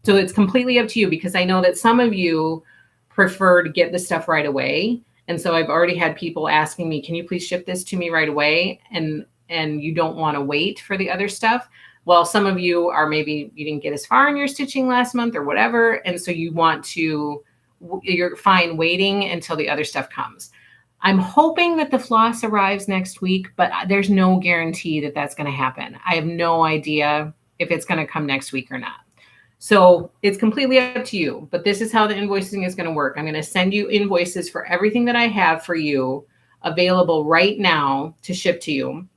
So it's completely up to you, because I know that some of you prefer to get the stuff right away. And so I've already had people asking me, can you please ship this to me right away? And you don't want to wait for the other stuff. Well, some of you are, maybe you didn't get as far in your stitching last month or whatever. And so you want to, you're fine waiting until the other stuff comes. I'm hoping that the floss arrives next week, but there's no guarantee that that's going to happen. I have no idea if it's going to come next week or not. So it's completely up to you, but this is how the invoicing is going to work. I'm going to send you invoices for everything that I have for you available right now to ship to you.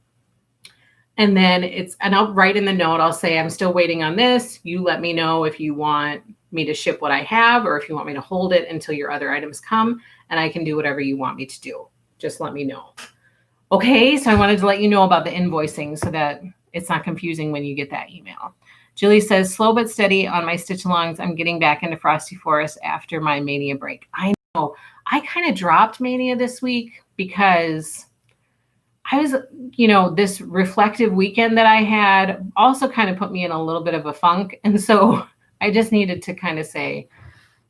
And then and I'll write in the note, I'll say, I'm still waiting on this. You let me know if you want me to ship what I have, or if you want me to hold it until your other items come, and I can do whatever you want me to do. Just let me know. Okay, so I wanted to let you know about the invoicing so that it's not confusing when you get that email. Julie says, slow but steady on my stitch alongs. I'm getting back into Frosty Forest after my Mania break. I know. I kind of dropped Mania this week because I was, this reflective weekend that I had also kind of put me in a little bit of a funk. And so I just needed to kind of say,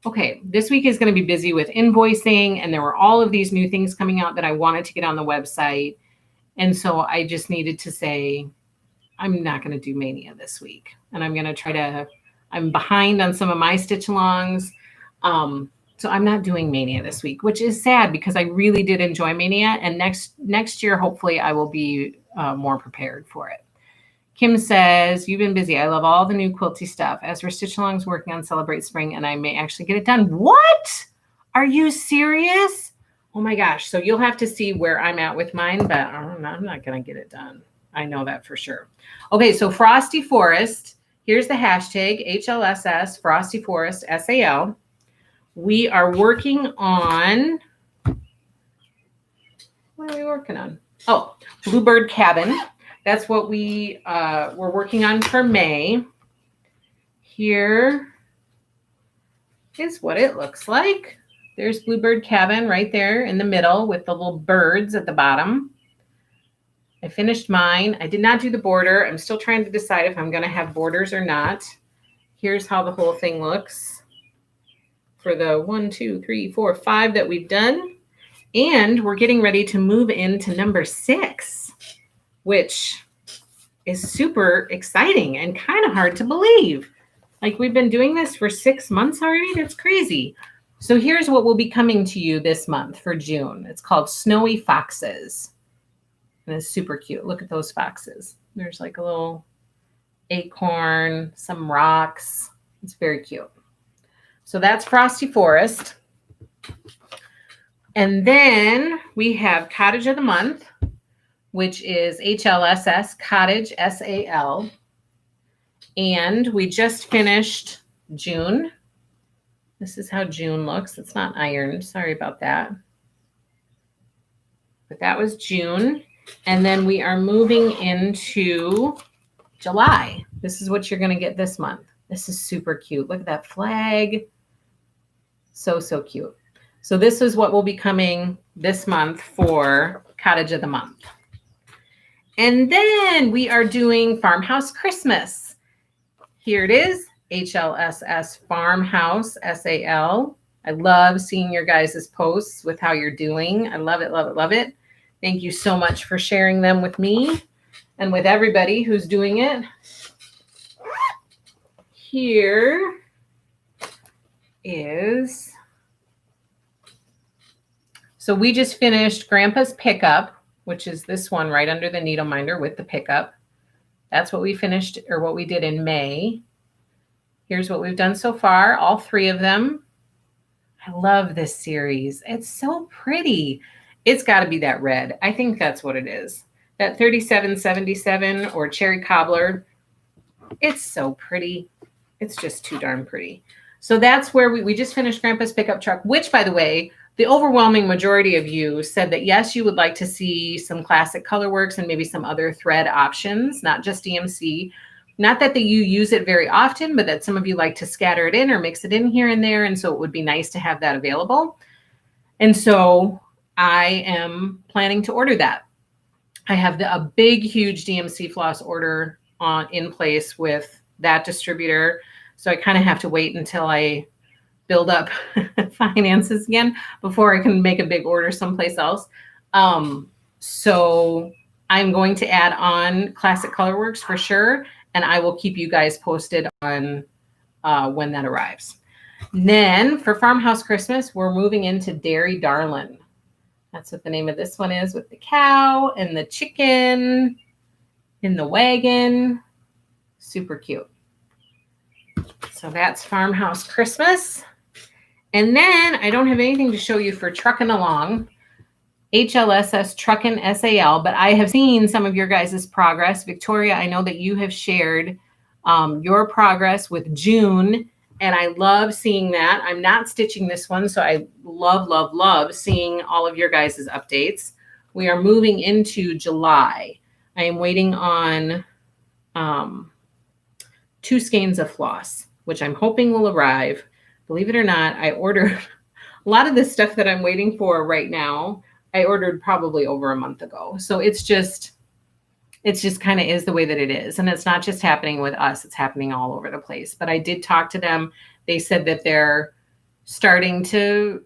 okay, this week is going to be busy with invoicing. And there were all of these new things coming out that I wanted to get on the website. And so I just needed to say, I'm not going to do Mania this week. And I'm going to I'm behind on some of my stitch alongs. So I'm not doing Mania this week, which is sad because I really did enjoy Mania. And next year, hopefully I will be more prepared for it. Kim says, you've been busy. I love all the new quilty stuff. As for stitch alongs, working on Celebrate Spring, and I may actually get it done. What? Are you serious? Oh my gosh. So you'll have to see where I'm at with mine, but I'm not going to get it done. I know that for sure. Okay. So Frosty Forest, here's the hashtag HLSS, Frosty Forest SAL. We are working on, what are we working on? Oh, Bluebird Cabin. That's what we're working on for May. Here is what it looks like. There's Bluebird Cabin right there in the middle with the little birds at the bottom. I finished mine. I did not do the border. I'm still trying to decide if I'm going to have borders or not. Here's how the whole thing looks for the 1, 2, 3, 4, 5 that we've done. And we're getting ready to move into number 6, which is super exciting and kind of hard to believe. Like, we've been doing this for 6 months already. That's crazy. So here's what will be coming to you this month for June. It's called Snowy Foxes. And it's super cute. Look at those foxes. There's like a little acorn, some rocks. It's very cute. So that's Frosty Forest. And then we have Cottage of the Month, which is HLSS Cottage SAL. And we just finished June. This is how June looks. It's not ironed. Sorry about that. But that was June. And then we are moving into July. This is what you're going to get this month. This is super cute. Look at that flag. So, so cute. So this is what will be coming this month for Cottage of the Month. And then we are doing Farmhouse Christmas. Here it is, HLSS Farmhouse SAL. I love seeing your guys' posts with how you're doing. I love it, love it, love it. Thank you so much for sharing them with me and with everybody who's doing it. Here is, so we just finished Grandpa's Pickup, which is this one right under the needle minder with the pickup. That's what we finished, or what we did in May. Here's what we've done so far, all 3 of them. I love this series. It's so pretty. It's got to be that red. I think that's what it is. That 3777 or Cherry Cobbler. It's so pretty. It's just too darn pretty. So that's where we just finished Grandpa's Pickup Truck, which, by the way, the overwhelming majority of you said that, yes, you would like to see some classic colorworks and maybe some other thread options, not just DMC. Not that you use it very often, but that some of you like to scatter it in or mix it in here and there. And so it would be nice to have that available. And so I am planning to order that. I have a big, huge DMC floss order in place with that distributor. So I kind of have to wait until I build up finances again before I can make a big order someplace else. So I'm going to add on Classic Colorworks for sure. And I will keep you guys posted on when that arrives. And then for Farmhouse Christmas, we're moving into Dairy Darlin'. That's what the name of this one is, with the cow and the chicken in the wagon. Super cute. So that's Farmhouse Christmas. And then I don't have anything to show you for Truckin' Along, HLSS Truckin' SAL, but I have seen some of your guys' progress. Victoria, I know that you have shared your progress with June, and I love seeing that. I'm not stitching this one, so I love, love, love seeing all of your guys' updates. We are moving into July. I am waiting on 2 skeins of floss, which I'm hoping will arrive. Believe it or not, I ordered a lot of this stuff that I'm waiting for right now. I ordered probably over a month ago. So it's just kind of is the way that it is. And it's not just happening with us. It's happening all over the place. But I did talk to them. They said that they're starting to,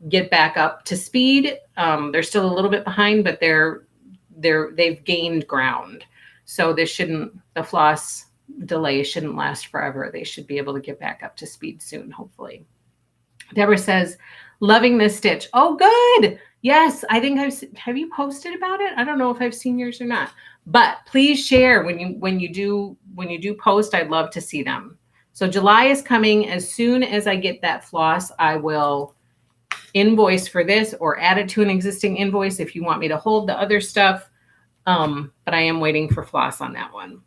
get back up to speed. They're still a little bit behind, but they've gained ground. So the floss delay shouldn't last forever. They should be able to get back up to speed soon, hopefully. Deborah says, loving this stitch. Oh, good. Yes, I think have you posted about it? I don't know if I've seen yours or not, but please share when you do post. I'd love to see them. So July is coming. As soon as I get that floss, I will invoice for this or add it to an existing invoice if you want me to hold the other stuff. But I am waiting for floss on that one.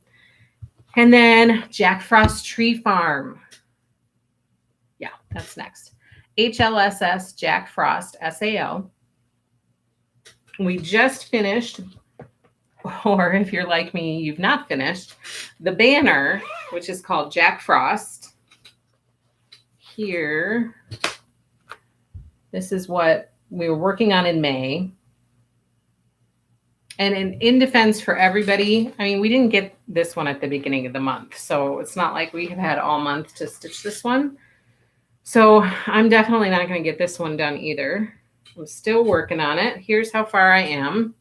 And then Jack Frost Tree Farm. Yeah, that's next. HLSS Jack Frost SAL. We just finished, or if you're like me, you've not finished, the banner, which is called Jack Frost. Here, this is what we were working on in May. And in defense for everybody, I mean, we didn't get this one at the beginning of the month, so it's not like we have had all month to stitch this one. So I'm definitely not going to get this one done either. I'm still working on it. Here's how far I am.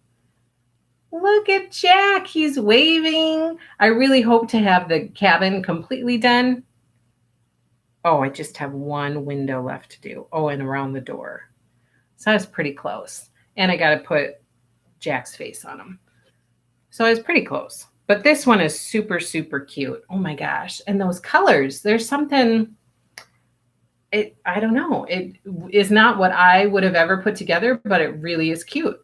Look at Jack. He's waving. I really hope to have the cabin completely done. Oh, I just have one window left to do. Oh, and around the door. So I was pretty close. And I got to put Jack's face on him. So I was pretty close. But this one is super, super cute. Oh my gosh. And those colors, there's something I don't know. It is not what I would have ever put together, but it really is cute.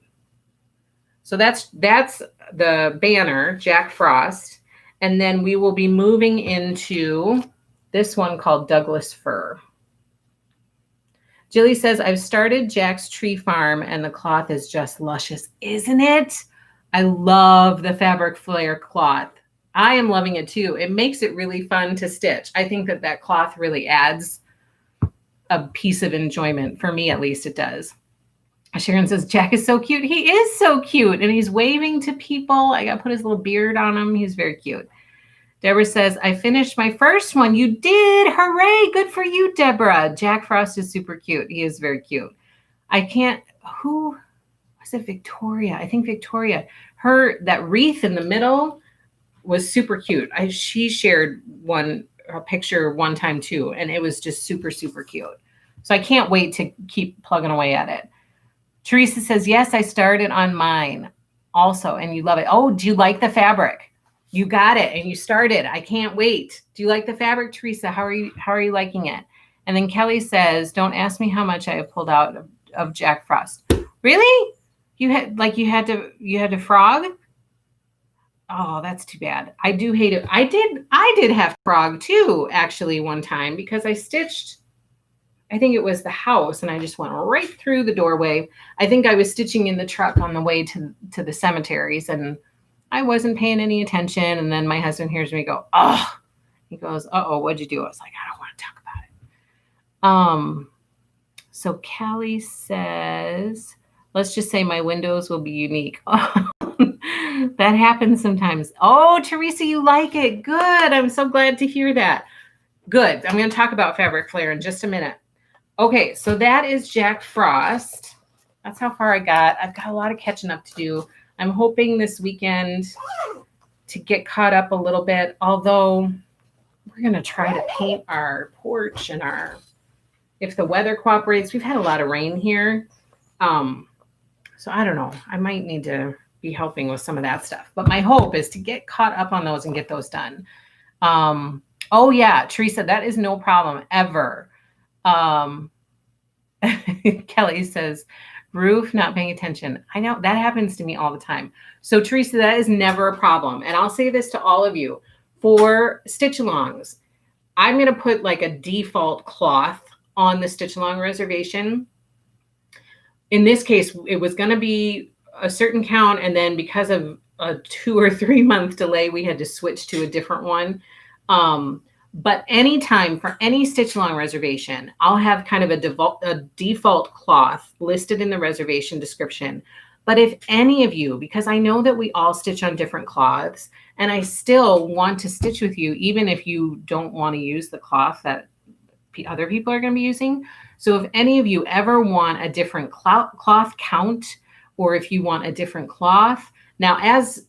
So that's the banner, Jack Frost. And then we will be moving into this one called Douglas Fir. Jilly says, I've started Jack's tree farm and the cloth is just luscious, isn't it? I love the fabric flare cloth. I am loving it too. It makes it really fun to stitch. I think that cloth really adds a piece of enjoyment. For me, at least, it does. Sharon says, Jack is so cute. He is so cute. And he's waving to people. I got to put his little beard on him. He's very cute. Deborah says, I finished my first one. You did. Hooray. Good for you, Deborah. Jack Frost is super cute. He is very cute. I can't, who was it? Victoria. I think Victoria. That wreath in the middle was super cute. She shared a picture one time too, and it was just super, super cute. So I can't wait to keep plugging away at it. Teresa says, yes, I started on mine also, and you love it. Oh, do you like the fabric? You got it, and you started. I can't wait. Do you like the fabric, Teresa? How are you liking it? And then Kelly says, don't ask me how much I have pulled out of Jack Frost. Really? You had to frog? Oh, that's too bad. I do hate it. I did have frog too, actually, one time, because I stitched, I think it was the house, and I just went right through the doorway. I think I was stitching in the truck on the way to the cemeteries, and I wasn't paying any attention. And then my husband hears me go, oh, he goes, uh-oh, what'd you do? I was like, I don't want to talk about it. So Callie says, let's just say my windows will be unique. That happens sometimes. Oh, Teresa, you like it. Good. I'm so glad to hear that. Good. I'm going to talk about fabric flare in just a minute. Okay, so that is Jack Frost. That's how far I got. I've got a lot of catching up to do. I'm hoping this weekend to get caught up a little bit, although we're going to try to paint our porch and if the weather cooperates. We've had a lot of rain here. So I don't know. I might need to be helping with some of that stuff. But my hope is to get caught up on those and get those done. Oh, yeah, Teresa, that is no problem ever. Kelly says, roof, not paying attention. I know that happens to me all the time. So Teresa, that is never a problem. And I'll say this to all of you. For stitch alongs, I'm going to put like a default cloth on the stitch along reservation. In this case, it was going to be a certain count. And then because of a 2 or 3 month delay, we had to switch to a different one. But anytime for any stitch along reservation, I'll have kind of a default cloth listed in the reservation description. But if any of you, because I know that we all stitch on different cloths, and I still want to stitch with you, even if you don't want to use the cloth that other people are going to be using. So if any of you ever want a different cloth count, or if you want a different cloth, now as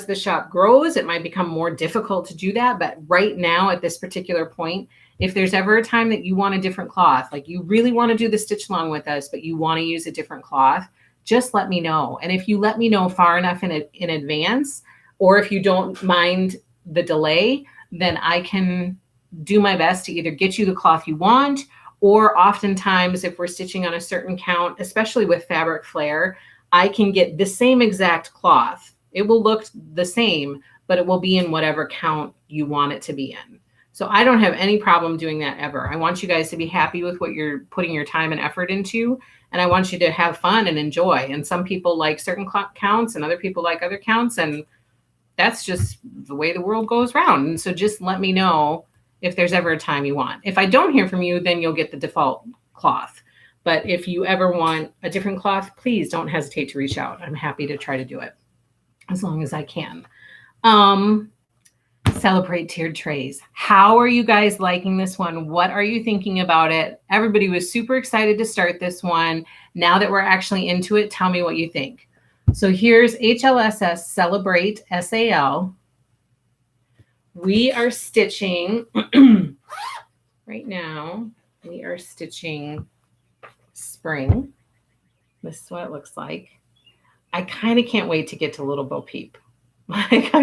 the shop grows, it might become more difficult to do that. But right now at this particular point, if there's ever a time that you want a different cloth, like you really want to do the stitch along with us, but you want to use a different cloth, just let me know. And if you let me know far enough in advance, or if you don't mind the delay, then I can do my best to either get you the cloth you want, or oftentimes if we're stitching on a certain count, especially with fabric flare, I can get the same exact cloth. It will look the same, but it will be in whatever count you want it to be in. So I don't have any problem doing that ever. I want you guys to be happy with what you're putting your time and effort into. And I want you to have fun and enjoy. And some people like certain counts and other people like other counts. And that's just the way the world goes round. And so just let me know if there's ever a time you want. If I don't hear from you, then you'll get the default cloth. But if you ever want a different cloth, please don't hesitate to reach out. I'm happy to try to do it as long as I can. Celebrate tiered trays. How are you guys liking this one? What are you thinking about it? Everybody was super excited to start this one. Now that we're actually into it, tell me what you think. So here's HLSS Celebrate SAL. We are stitching right now. We are stitching spring. This is what it looks like. I kind of can't wait to get to Little Bo Peep. Like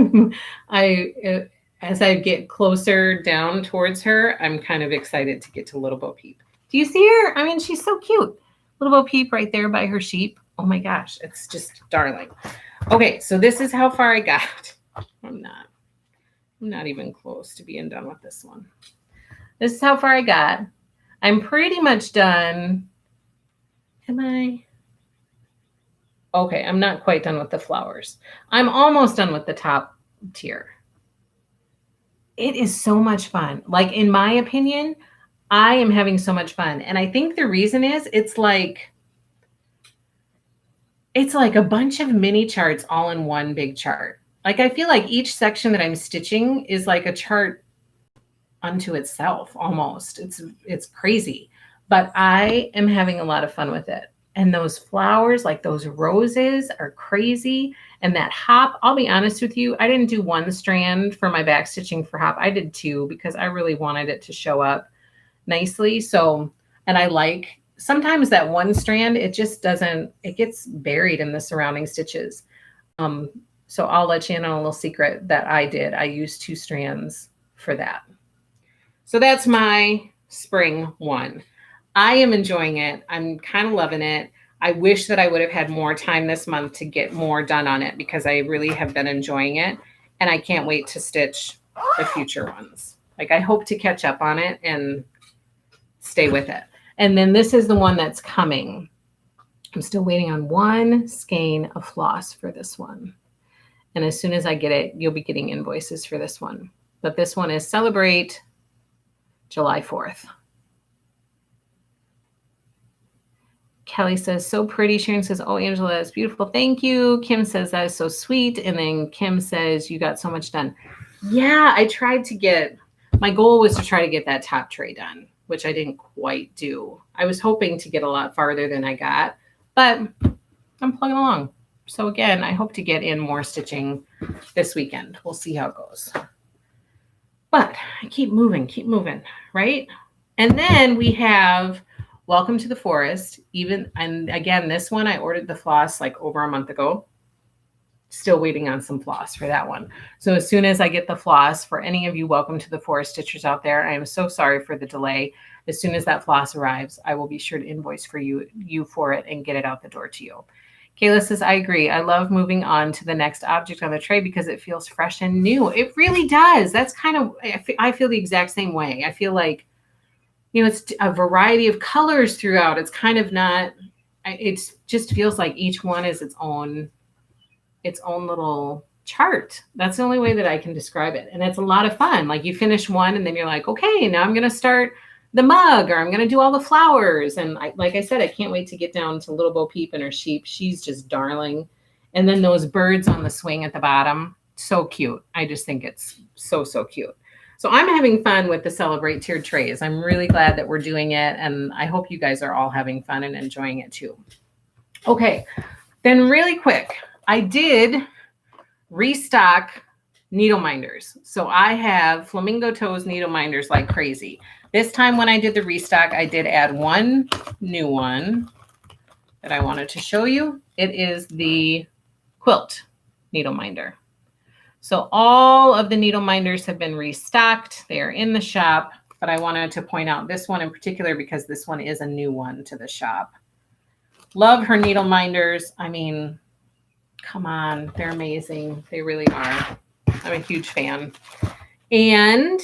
as I get closer down towards her, I'm kind of excited to get to Little Bo Peep. Do you see her? I mean, she's so cute. Little Bo Peep right there by her sheep. Oh my gosh, it's just darling. Okay, so this is how far I got. I'm not even close to being done with this one. This is how far I got. I'm pretty much done. Am I? Okay, I'm not quite done with the flowers. I'm almost done with the top tier. It is so much fun. Like, in my opinion, I am having so much fun. And I think the reason is it's like a bunch of mini charts all in one big chart. Like, I feel like each section that I'm stitching is like a chart unto itself almost. It's crazy. But I am having a lot of fun with it. And those flowers, like those roses, are crazy. And that hop, I'll be honest with you, I didn't do one strand for my back stitching for hop. I did two because I really wanted it to show up nicely. So, and I like sometimes that one strand, it just doesn't, it gets buried in the surrounding stitches. So I'll let you in on a little secret that I did. I used two strands for that. So that's my spring one. I am enjoying it. I'm kind of loving it. I wish that I would have had more time this month to get more done on it because I really have been enjoying it. And I can't wait to stitch the future ones. Like, I hope to catch up on it and stay with it. And then this is the one that's coming. I'm still waiting on one skein of floss for this one. And as soon as I get it, you'll be getting invoices for this one. But this one is Celebrate July 4th. Kelly says, so pretty. Sharon says, oh, Angela, that's beautiful. Thank you. Kim says, that is so sweet. And then Kim says, you got so much done. Yeah, I tried to get, my goal was to try to get that top tray done, which I didn't quite do. I was hoping to get a lot farther than I got, but I'm plugging along. So again, I hope to get in more stitching this weekend. We'll see how it goes. But I keep moving, right? And then we have Welcome to the Forest. And again, this one, I ordered the floss like over a month ago. Still waiting on some floss for that one. So as soon as I get the floss, for any of you Welcome to the Forest stitchers out there, I am so sorry for the delay. As soon as that floss arrives, I will be sure to invoice for you for it and get it out the door to you. Kayla says, I agree. I love moving on to the next object on the tray because it feels fresh and new. It really does. That's kind of, I feel the exact same way. I feel like, you know, it's a variety of colors throughout. It's kind of not, it just feels like each one is its own little chart. That's the only way that I can describe it. And it's a lot of fun. Like, you finish one and then you're like, okay, now I'm going to start the mug, or I'm going to do all the flowers. And like I said, I can't wait to get down to Little Bo Peep and her sheep. She's just darling. And then those birds on the swing at the bottom, so cute. I just think it's so, so cute. So I'm having fun with the Celebrate tiered trays. I'm really glad that we're doing it. And I hope you guys are all having fun and enjoying it too. Okay, then really quick, I did restock needle minders. So I have Flamingo Toes needle minders like crazy. This time when I did the restock, I did add one new one that I wanted to show you. It is the quilt needle minder. So all of the needle minders have been restocked. They are in the shop, but I wanted to point out this one in particular because this one is a new one to the shop. Love her needle minders. I mean, come on, they're amazing. They really are. I'm a huge fan. And,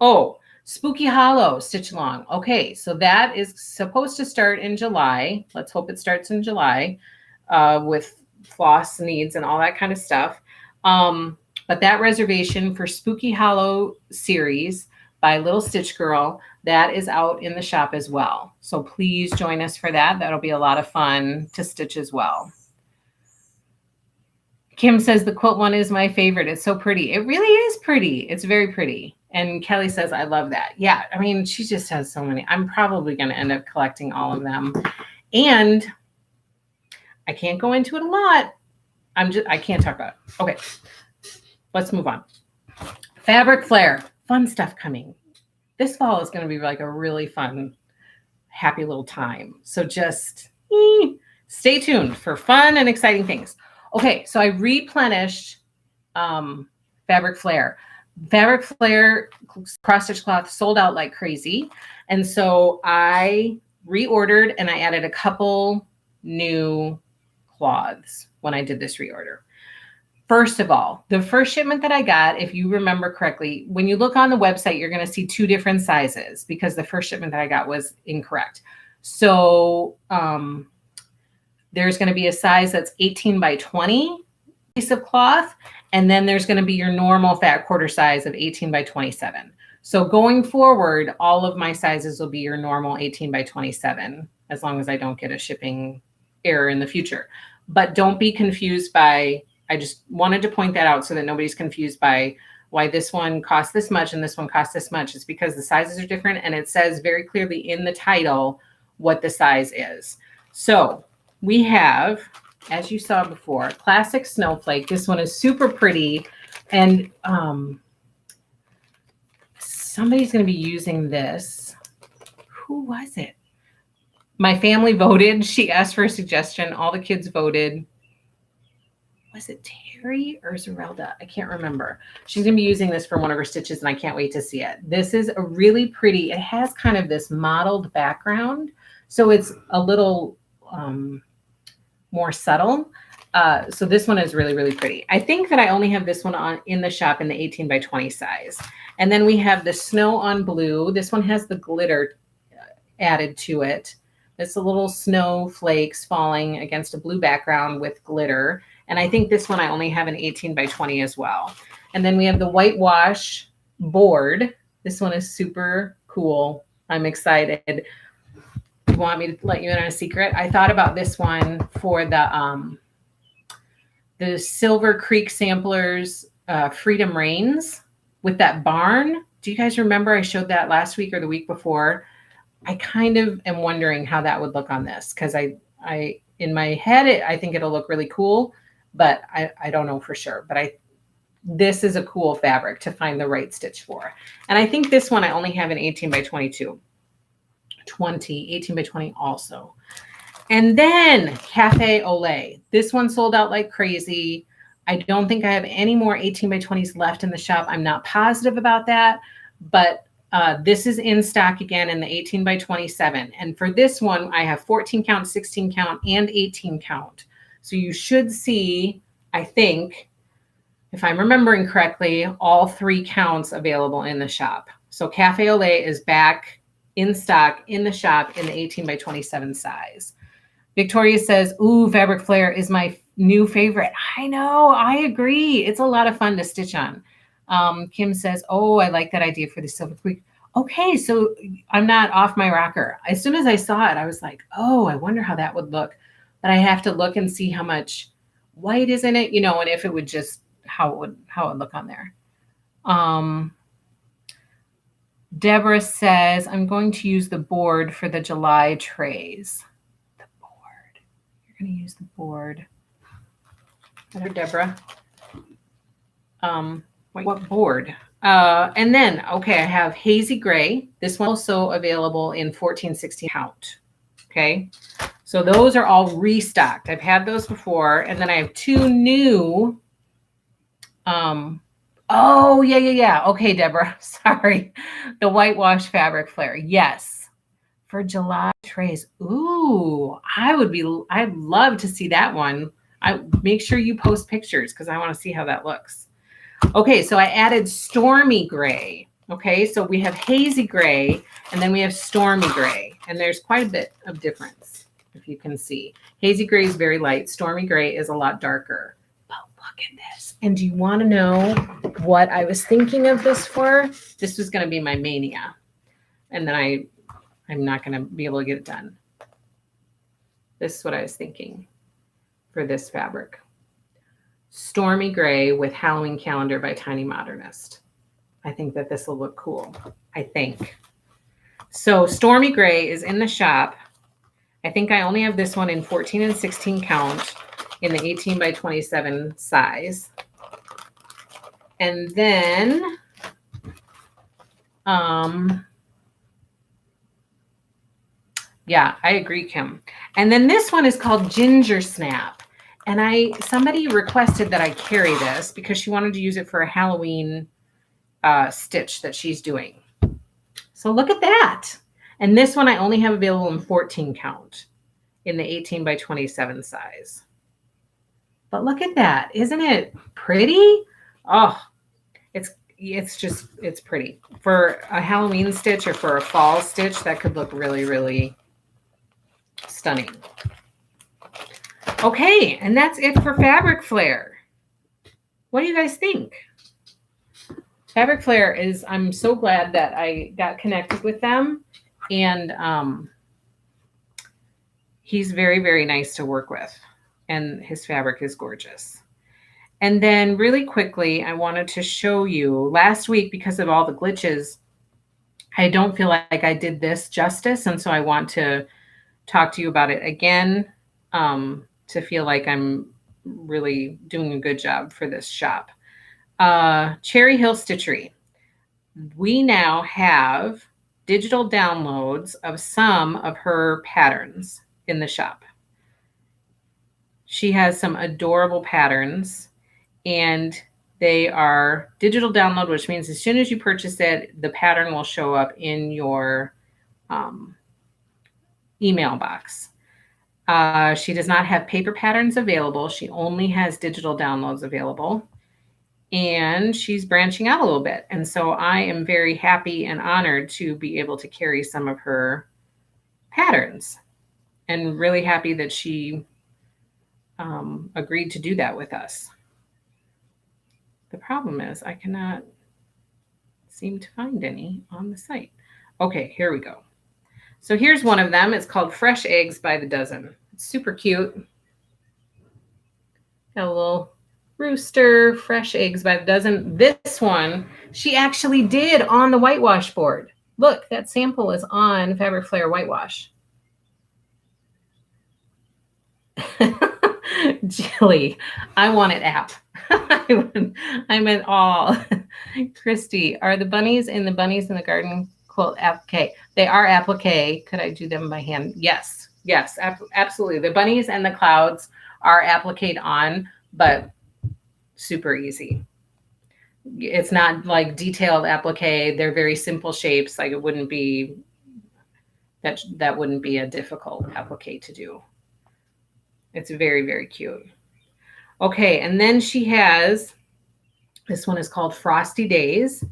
oh, Spooky Hollow Stitch Along. Okay, so that is supposed to start in July. Let's hope it starts in July with floss needs and all that kind of stuff. But that reservation for Spooky Hollow series by Little Stitch Girl, that is out in the shop as well. So please join us for that. That'll be a lot of fun to stitch as well. Kim says the quilt one is my favorite. It's so pretty. It really is pretty. It's very pretty. And Kelly says, I love that. Yeah, I mean, she just has so many. I'm probably going to end up collecting all of them. And I can't go into it a lot. I can't talk about it. Okay, let's move on. Fabric Flare. Fun stuff coming. This fall is going to be like a really fun, happy little time. So just stay tuned for fun and exciting things. Okay, so I replenished Fabric Flare. Fabric Flare cross stitch cloth sold out like crazy. And so I reordered and I added a couple new cloths when I did this reorder. First of all, the first shipment that I got, if you remember correctly, when you look on the website, you're going to see 2 different sizes because the first shipment that I got was incorrect. So there's going to be a size that's 18 by 20 piece of cloth. And then there's going to be your normal fat quarter size of 18 by 27. So going forward, all of my sizes will be your normal 18 by 27, as long as I don't get a shipping error in the future. But don't be confused by, I just wanted to point that out so that nobody's confused by why this one costs this much and this one costs this much. It's because the sizes are different and it says very clearly in the title what the size is. So we have, as you saw before, classic snowflake. This one is super pretty. And somebody's going to be using this. Who was it? My family voted. She asked for a suggestion. All the kids voted. Was it Terry or Zerelda? I can't remember. She's going to be using this for one of her stitches, and I can't wait to see it. This is a really pretty, it has kind of this mottled background, so it's a little more subtle. So this one is really, really pretty. I think that I only have this one on in the shop in the 18 by 20 size. And then we have the snow on blue. This one has the glitter added to it. It's a little snowflakes falling against a blue background with glitter. And I think this one I only have an 18 by 20 as well. And then we have the whitewash board. This one is super cool. I'm excited. You want me to let you in on a secret? I thought about this one for the Silver Creek Samplers Freedom Reigns with that barn. Do you guys remember I showed that last week or the week before? I kind of am wondering how that would look on this because I in my head I think it'll look really cool, but I don't know for sure. But this is a cool fabric to find the right stitch for. And I think this one I only have an 18 by 22. 18 by 20 also. And then Cafe Olay. This one sold out like crazy. I don't think I have any more 18 by 20s left in the shop. I'm not positive about that, but this is in stock again in the 18 by 27. And for this one, I have 14 count, 16 count, and 18 count. So you should see, I think, if I'm remembering correctly, all 3 counts available in the shop. So Cafe Olay is back in stock in the shop in the 18 by 27 size. Victoria says, ooh, Fabric Flare is my new favorite. I know, I agree. It's a lot of fun to stitch on. Kim says, oh, I like that idea for the Silver Creek. Okay, so I'm not off my rocker. As soon as I saw it, I was like, oh, I wonder how that would look. But I have to look and see how much white is in it, you know, and if it would just, how it would look on there. Deborah says, I'm going to use the board for the July trays. The board. You're going to use the board. Hello, Deborah. What board? And then, okay, I have Hazy Gray. This one also available in 14, 16 count. Okay. So those are all restocked. I've had those before. And then I have 2 new. Oh, yeah. Okay, Deborah. Sorry. The whitewash Fabric Flare. Yes. For July trays. Ooh, I'd love to see that one. Make sure you post pictures because I want to see how that looks. Okay, so I added Stormy Gray. Okay, so we have Hazy Gray and then we have Stormy Gray. And there's quite a bit of difference, if you can see. Hazy Gray is very light. Stormy Gray is a lot darker. But look at this. And do you want to know what I was thinking of this for? This was going to be my mania. And then I'm not going to be able to get it done. This is what I was thinking for this fabric. Stormy Gray with Halloween Calendar by Tiny Modernist. I think that this will look cool. I think. So Stormy Gray is in the shop. I think I only have this one in 14 and 16 count in the 18 by 27 size. And then yeah, I agree, Kim. And then this one is called Ginger Snap. And somebody requested that I carry this because she wanted to use it for a Halloween stitch that she's doing. So look at that. And this one I only have available in 14 count in the 18 by 27 size. But look at that. Isn't it pretty? Oh, it's pretty. For a Halloween stitch or for a fall stitch, that could look really, really stunning. Okay, and that's it for Fabric Flair. What do you guys think? Fabric Flair is, I'm so glad that I got connected with them. And he's very, very nice to work with. And his fabric is gorgeous. And then really quickly, I wanted to show you last week, because of all the glitches, I don't feel like I did this justice. And so I want to talk to you about it again to feel like I'm really doing a good job for this shop. Cherry Hill Stitchery. We now have digital downloads of some of her patterns in the shop. She has some adorable patterns, and they are digital download, which means as soon as you purchase it, the pattern will show up in your email box. She does not have paper patterns available. She only has digital downloads available. And she's branching out a little bit. And so I am very happy and honored to be able to carry some of her patterns, and really happy that she agreed to do that with us. The problem is I cannot seem to find any on the site. Okay, here we go. So here's one of them. It's called Fresh Eggs by the Dozen. It's super cute. Got a little rooster, fresh eggs by the dozen. This one, she actually did on the whitewash board. Look, that sample is on Fabric Flair whitewash. Jilly, I want it app. I meant all. Christy, are the bunnies in the garden quilt applique? They are applique. Could I do them by hand? Yes, yes, absolutely. The bunnies and the clouds are appliqued on, but super easy. It's not like detailed applique. They're very simple shapes. Like it wouldn't be that wouldn't be a difficult applique to do. It's very, very cute. Okay, and then she has, this one is called Frosty Days,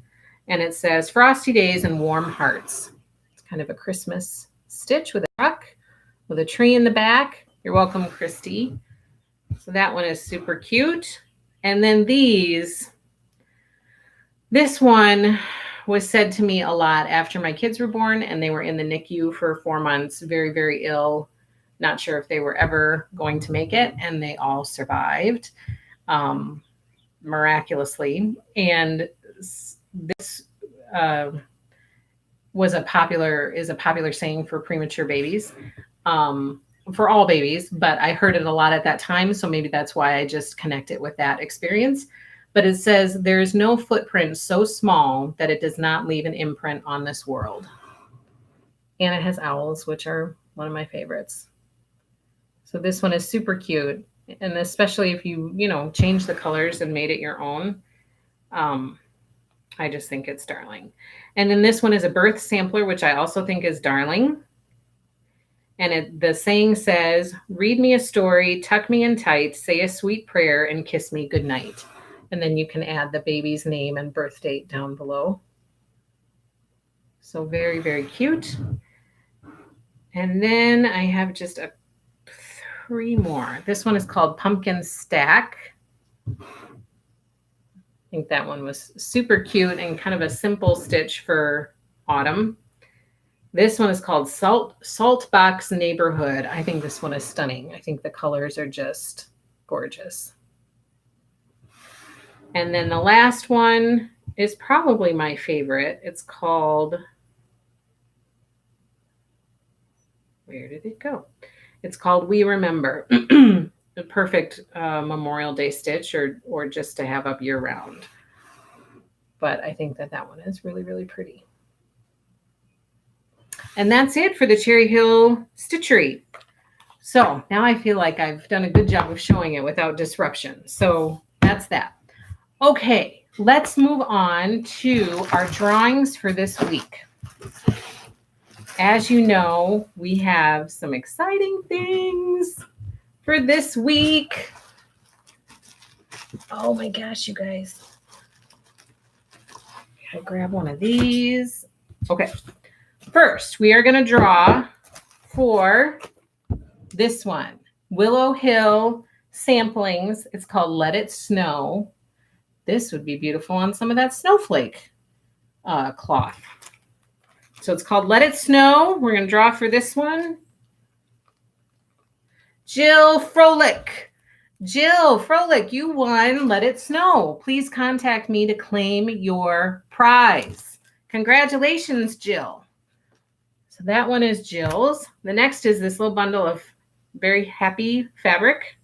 and it says Frosty Days and Warm Hearts. It's kind of a Christmas stitch with a truck with a tree in the back. You're welcome, Christy. So that one is super cute. And then this one was said to me a lot after my kids were born and they were in the NICU for 4 months, very, very ill, not sure if they were ever going to make it, and they all survived miraculously. And this is a popular saying for premature babies. For all babies, but I heard it a lot at that time. So maybe that's why I just connect it with that experience. But it says, there is no footprint so small that it does not leave an imprint on this world. And it has owls, which are one of my favorites. So this one is super cute. And especially if you change the colors and made it your own. I just think it's darling. And then this one is a birth sampler, which I also think is darling. And the saying says, read me a story, tuck me in tight, say a sweet prayer, and kiss me goodnight. And then you can add the baby's name and birth date down below. So very, very cute. And then I have just 3 more. This one is called Pumpkin Stack. I think that one was super cute and kind of a simple stitch for autumn. This one is called Salt Box Neighborhood. I think this one is stunning. I think the colors are just gorgeous. And then the last one is probably my favorite. It's called, where did it go? It's called We Remember. A perfect Memorial Day stitch or just to have up year round. But I think that one is really, really pretty. And that's it for the Cherry Hill Stitchery. So now I feel like I've done a good job of showing it without disruption. So that's that. Okay, let's move on to our drawings for this week. As you know, we have some exciting things for this week. Oh my gosh, you guys. I'll grab one of these. Okay. First, we are going to draw for this one. Willow Hill samplings. It's called Let It Snow. This would be beautiful on some of that snowflake cloth. So it's called Let It Snow. We're going to draw for this one. Jill Froelich. Jill Froelich, you won Let It Snow. Please contact me to claim your prize. Congratulations, Jill. So that one is Jill's. The next is this little bundle of very happy fabric.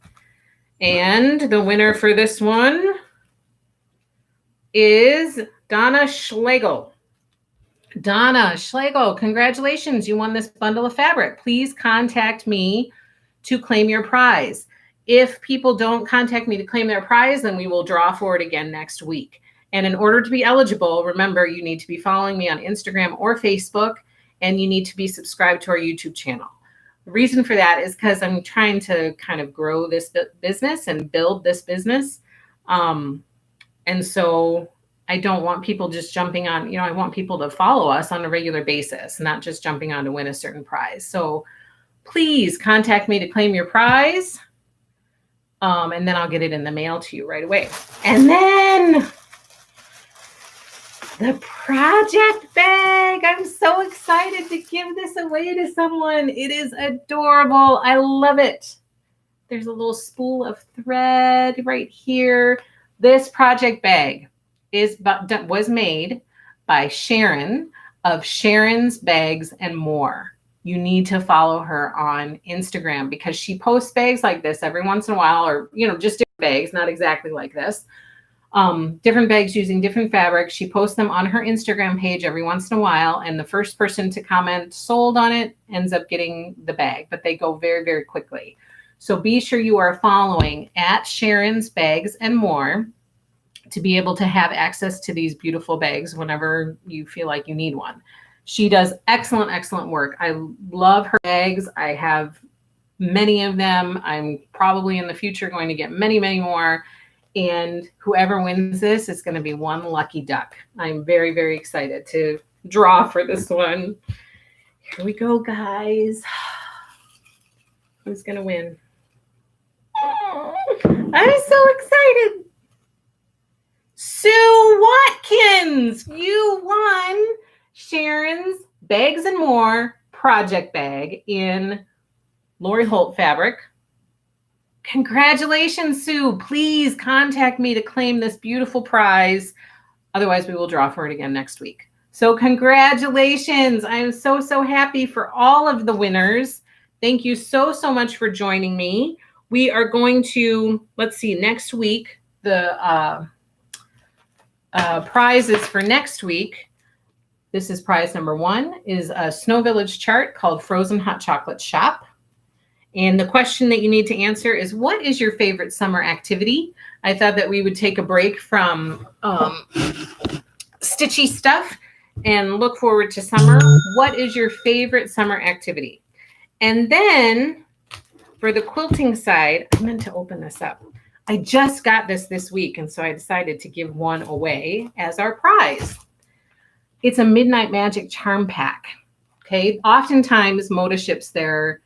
And the winner for this one is Donna Schlegel. Donna Schlegel, congratulations. You won this bundle of fabric. Please contact me to claim your prize. If people don't contact me to claim their prize, then we will draw for it again next week. And in order to be eligible, remember, you need to be following me on Instagram or Facebook, and you need to be subscribed to our YouTube channel. The reason for that is because I'm trying to kind of grow this business and build this business. And so I don't want people just jumping on, I want people to follow us on a regular basis, not just jumping on to win a certain prize. So please contact me to claim your prize. And then I'll get it in the mail to you right away. And then the project bag. I'm so excited to give this away to someone. It is adorable. I love it. There's a little spool of thread right here. This project bag was made by Sharon of Sharon's Bags and More. You need to follow her on Instagram because she posts bags like this every once in a while, or, just different bags, not exactly like this. Different bags using different fabrics. She posts them on her Instagram page every once in a while, and the first person to comment sold on it ends up getting the bag, but they go very, very quickly. So be sure you are following at Sharon's Bags and More to be able to have access to these beautiful bags whenever you feel like you need one. She does excellent, excellent work. I love her bags. I have many of them. I'm probably in the future going to get many, many more. And whoever wins this is going to be one lucky duck. I'm very, very excited to draw for this one. Here we go, guys. Who's going to win? I'm so excited. Sue Watkins, you won Sharon's Bags and More project bag in Lori Holt fabric. Congratulations, Sue. Please contact me to claim this beautiful prize. Otherwise, we will draw for it again next week. So congratulations. I am so, so happy for all of the winners. Thank you so, so much for joining me. We are going to, let's see, next week, the prizes for next week. This is prize number 1, is a Snow Village chart called Frozen Hot Chocolate Shop. And the question that you need to answer is, what is your favorite summer activity? I thought that we would take a break from stitchy stuff and look forward to summer. What is your favorite summer activity? And then for the quilting side, I meant to open this up. I just got this week, and so I decided to give one away as our prize. It's a Midnight Magic charm pack. Okay. Oftentimes, Moda ships their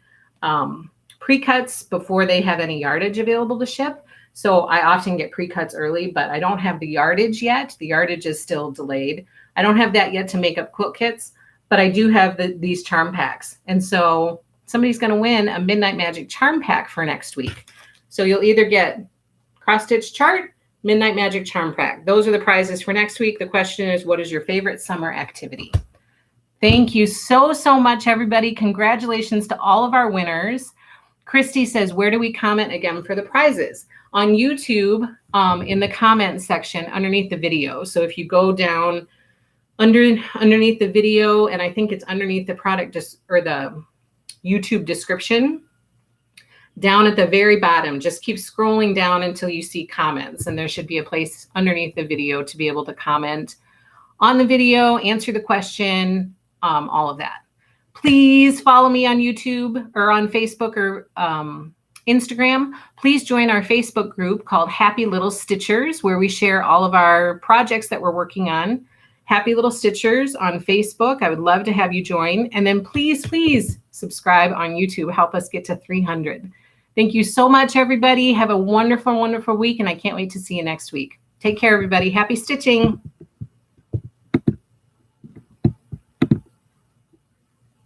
pre-cuts before they have any yardage available to ship. So I often get pre-cuts early, but I don't have the yardage yet. The yardage is still delayed. I don't have that yet to make up quilt kits, but I do have these charm packs. And so somebody's going to win a Midnight Magic charm pack for next week. So you'll either get cross stitch chart, Midnight Magic charm pack. Those are the prizes for next week. The question is, what is your favorite summer activity? Thank you so, so much, everybody. Congratulations to all of our winners. Christy says, where do we comment again for the prizes? On YouTube, in the comments section underneath the video. So if you go down underneath the video, and I think it's underneath the product or the YouTube description, down at the very bottom, just keep scrolling down until you see comments, and there should be a place underneath the video to be able to comment on the video, answer the question, all of that. Please follow me on YouTube or on Facebook or Instagram. Please join our Facebook group called Happy Little Stitchers, where we share all of our projects that we're working on. Happy Little Stitchers on Facebook. I would love to have you join. And then please, please subscribe on YouTube. Help us get to 300. Thank you so much, everybody. Have a wonderful, wonderful week, and I can't wait to see you next week. Take care, everybody. Happy stitching.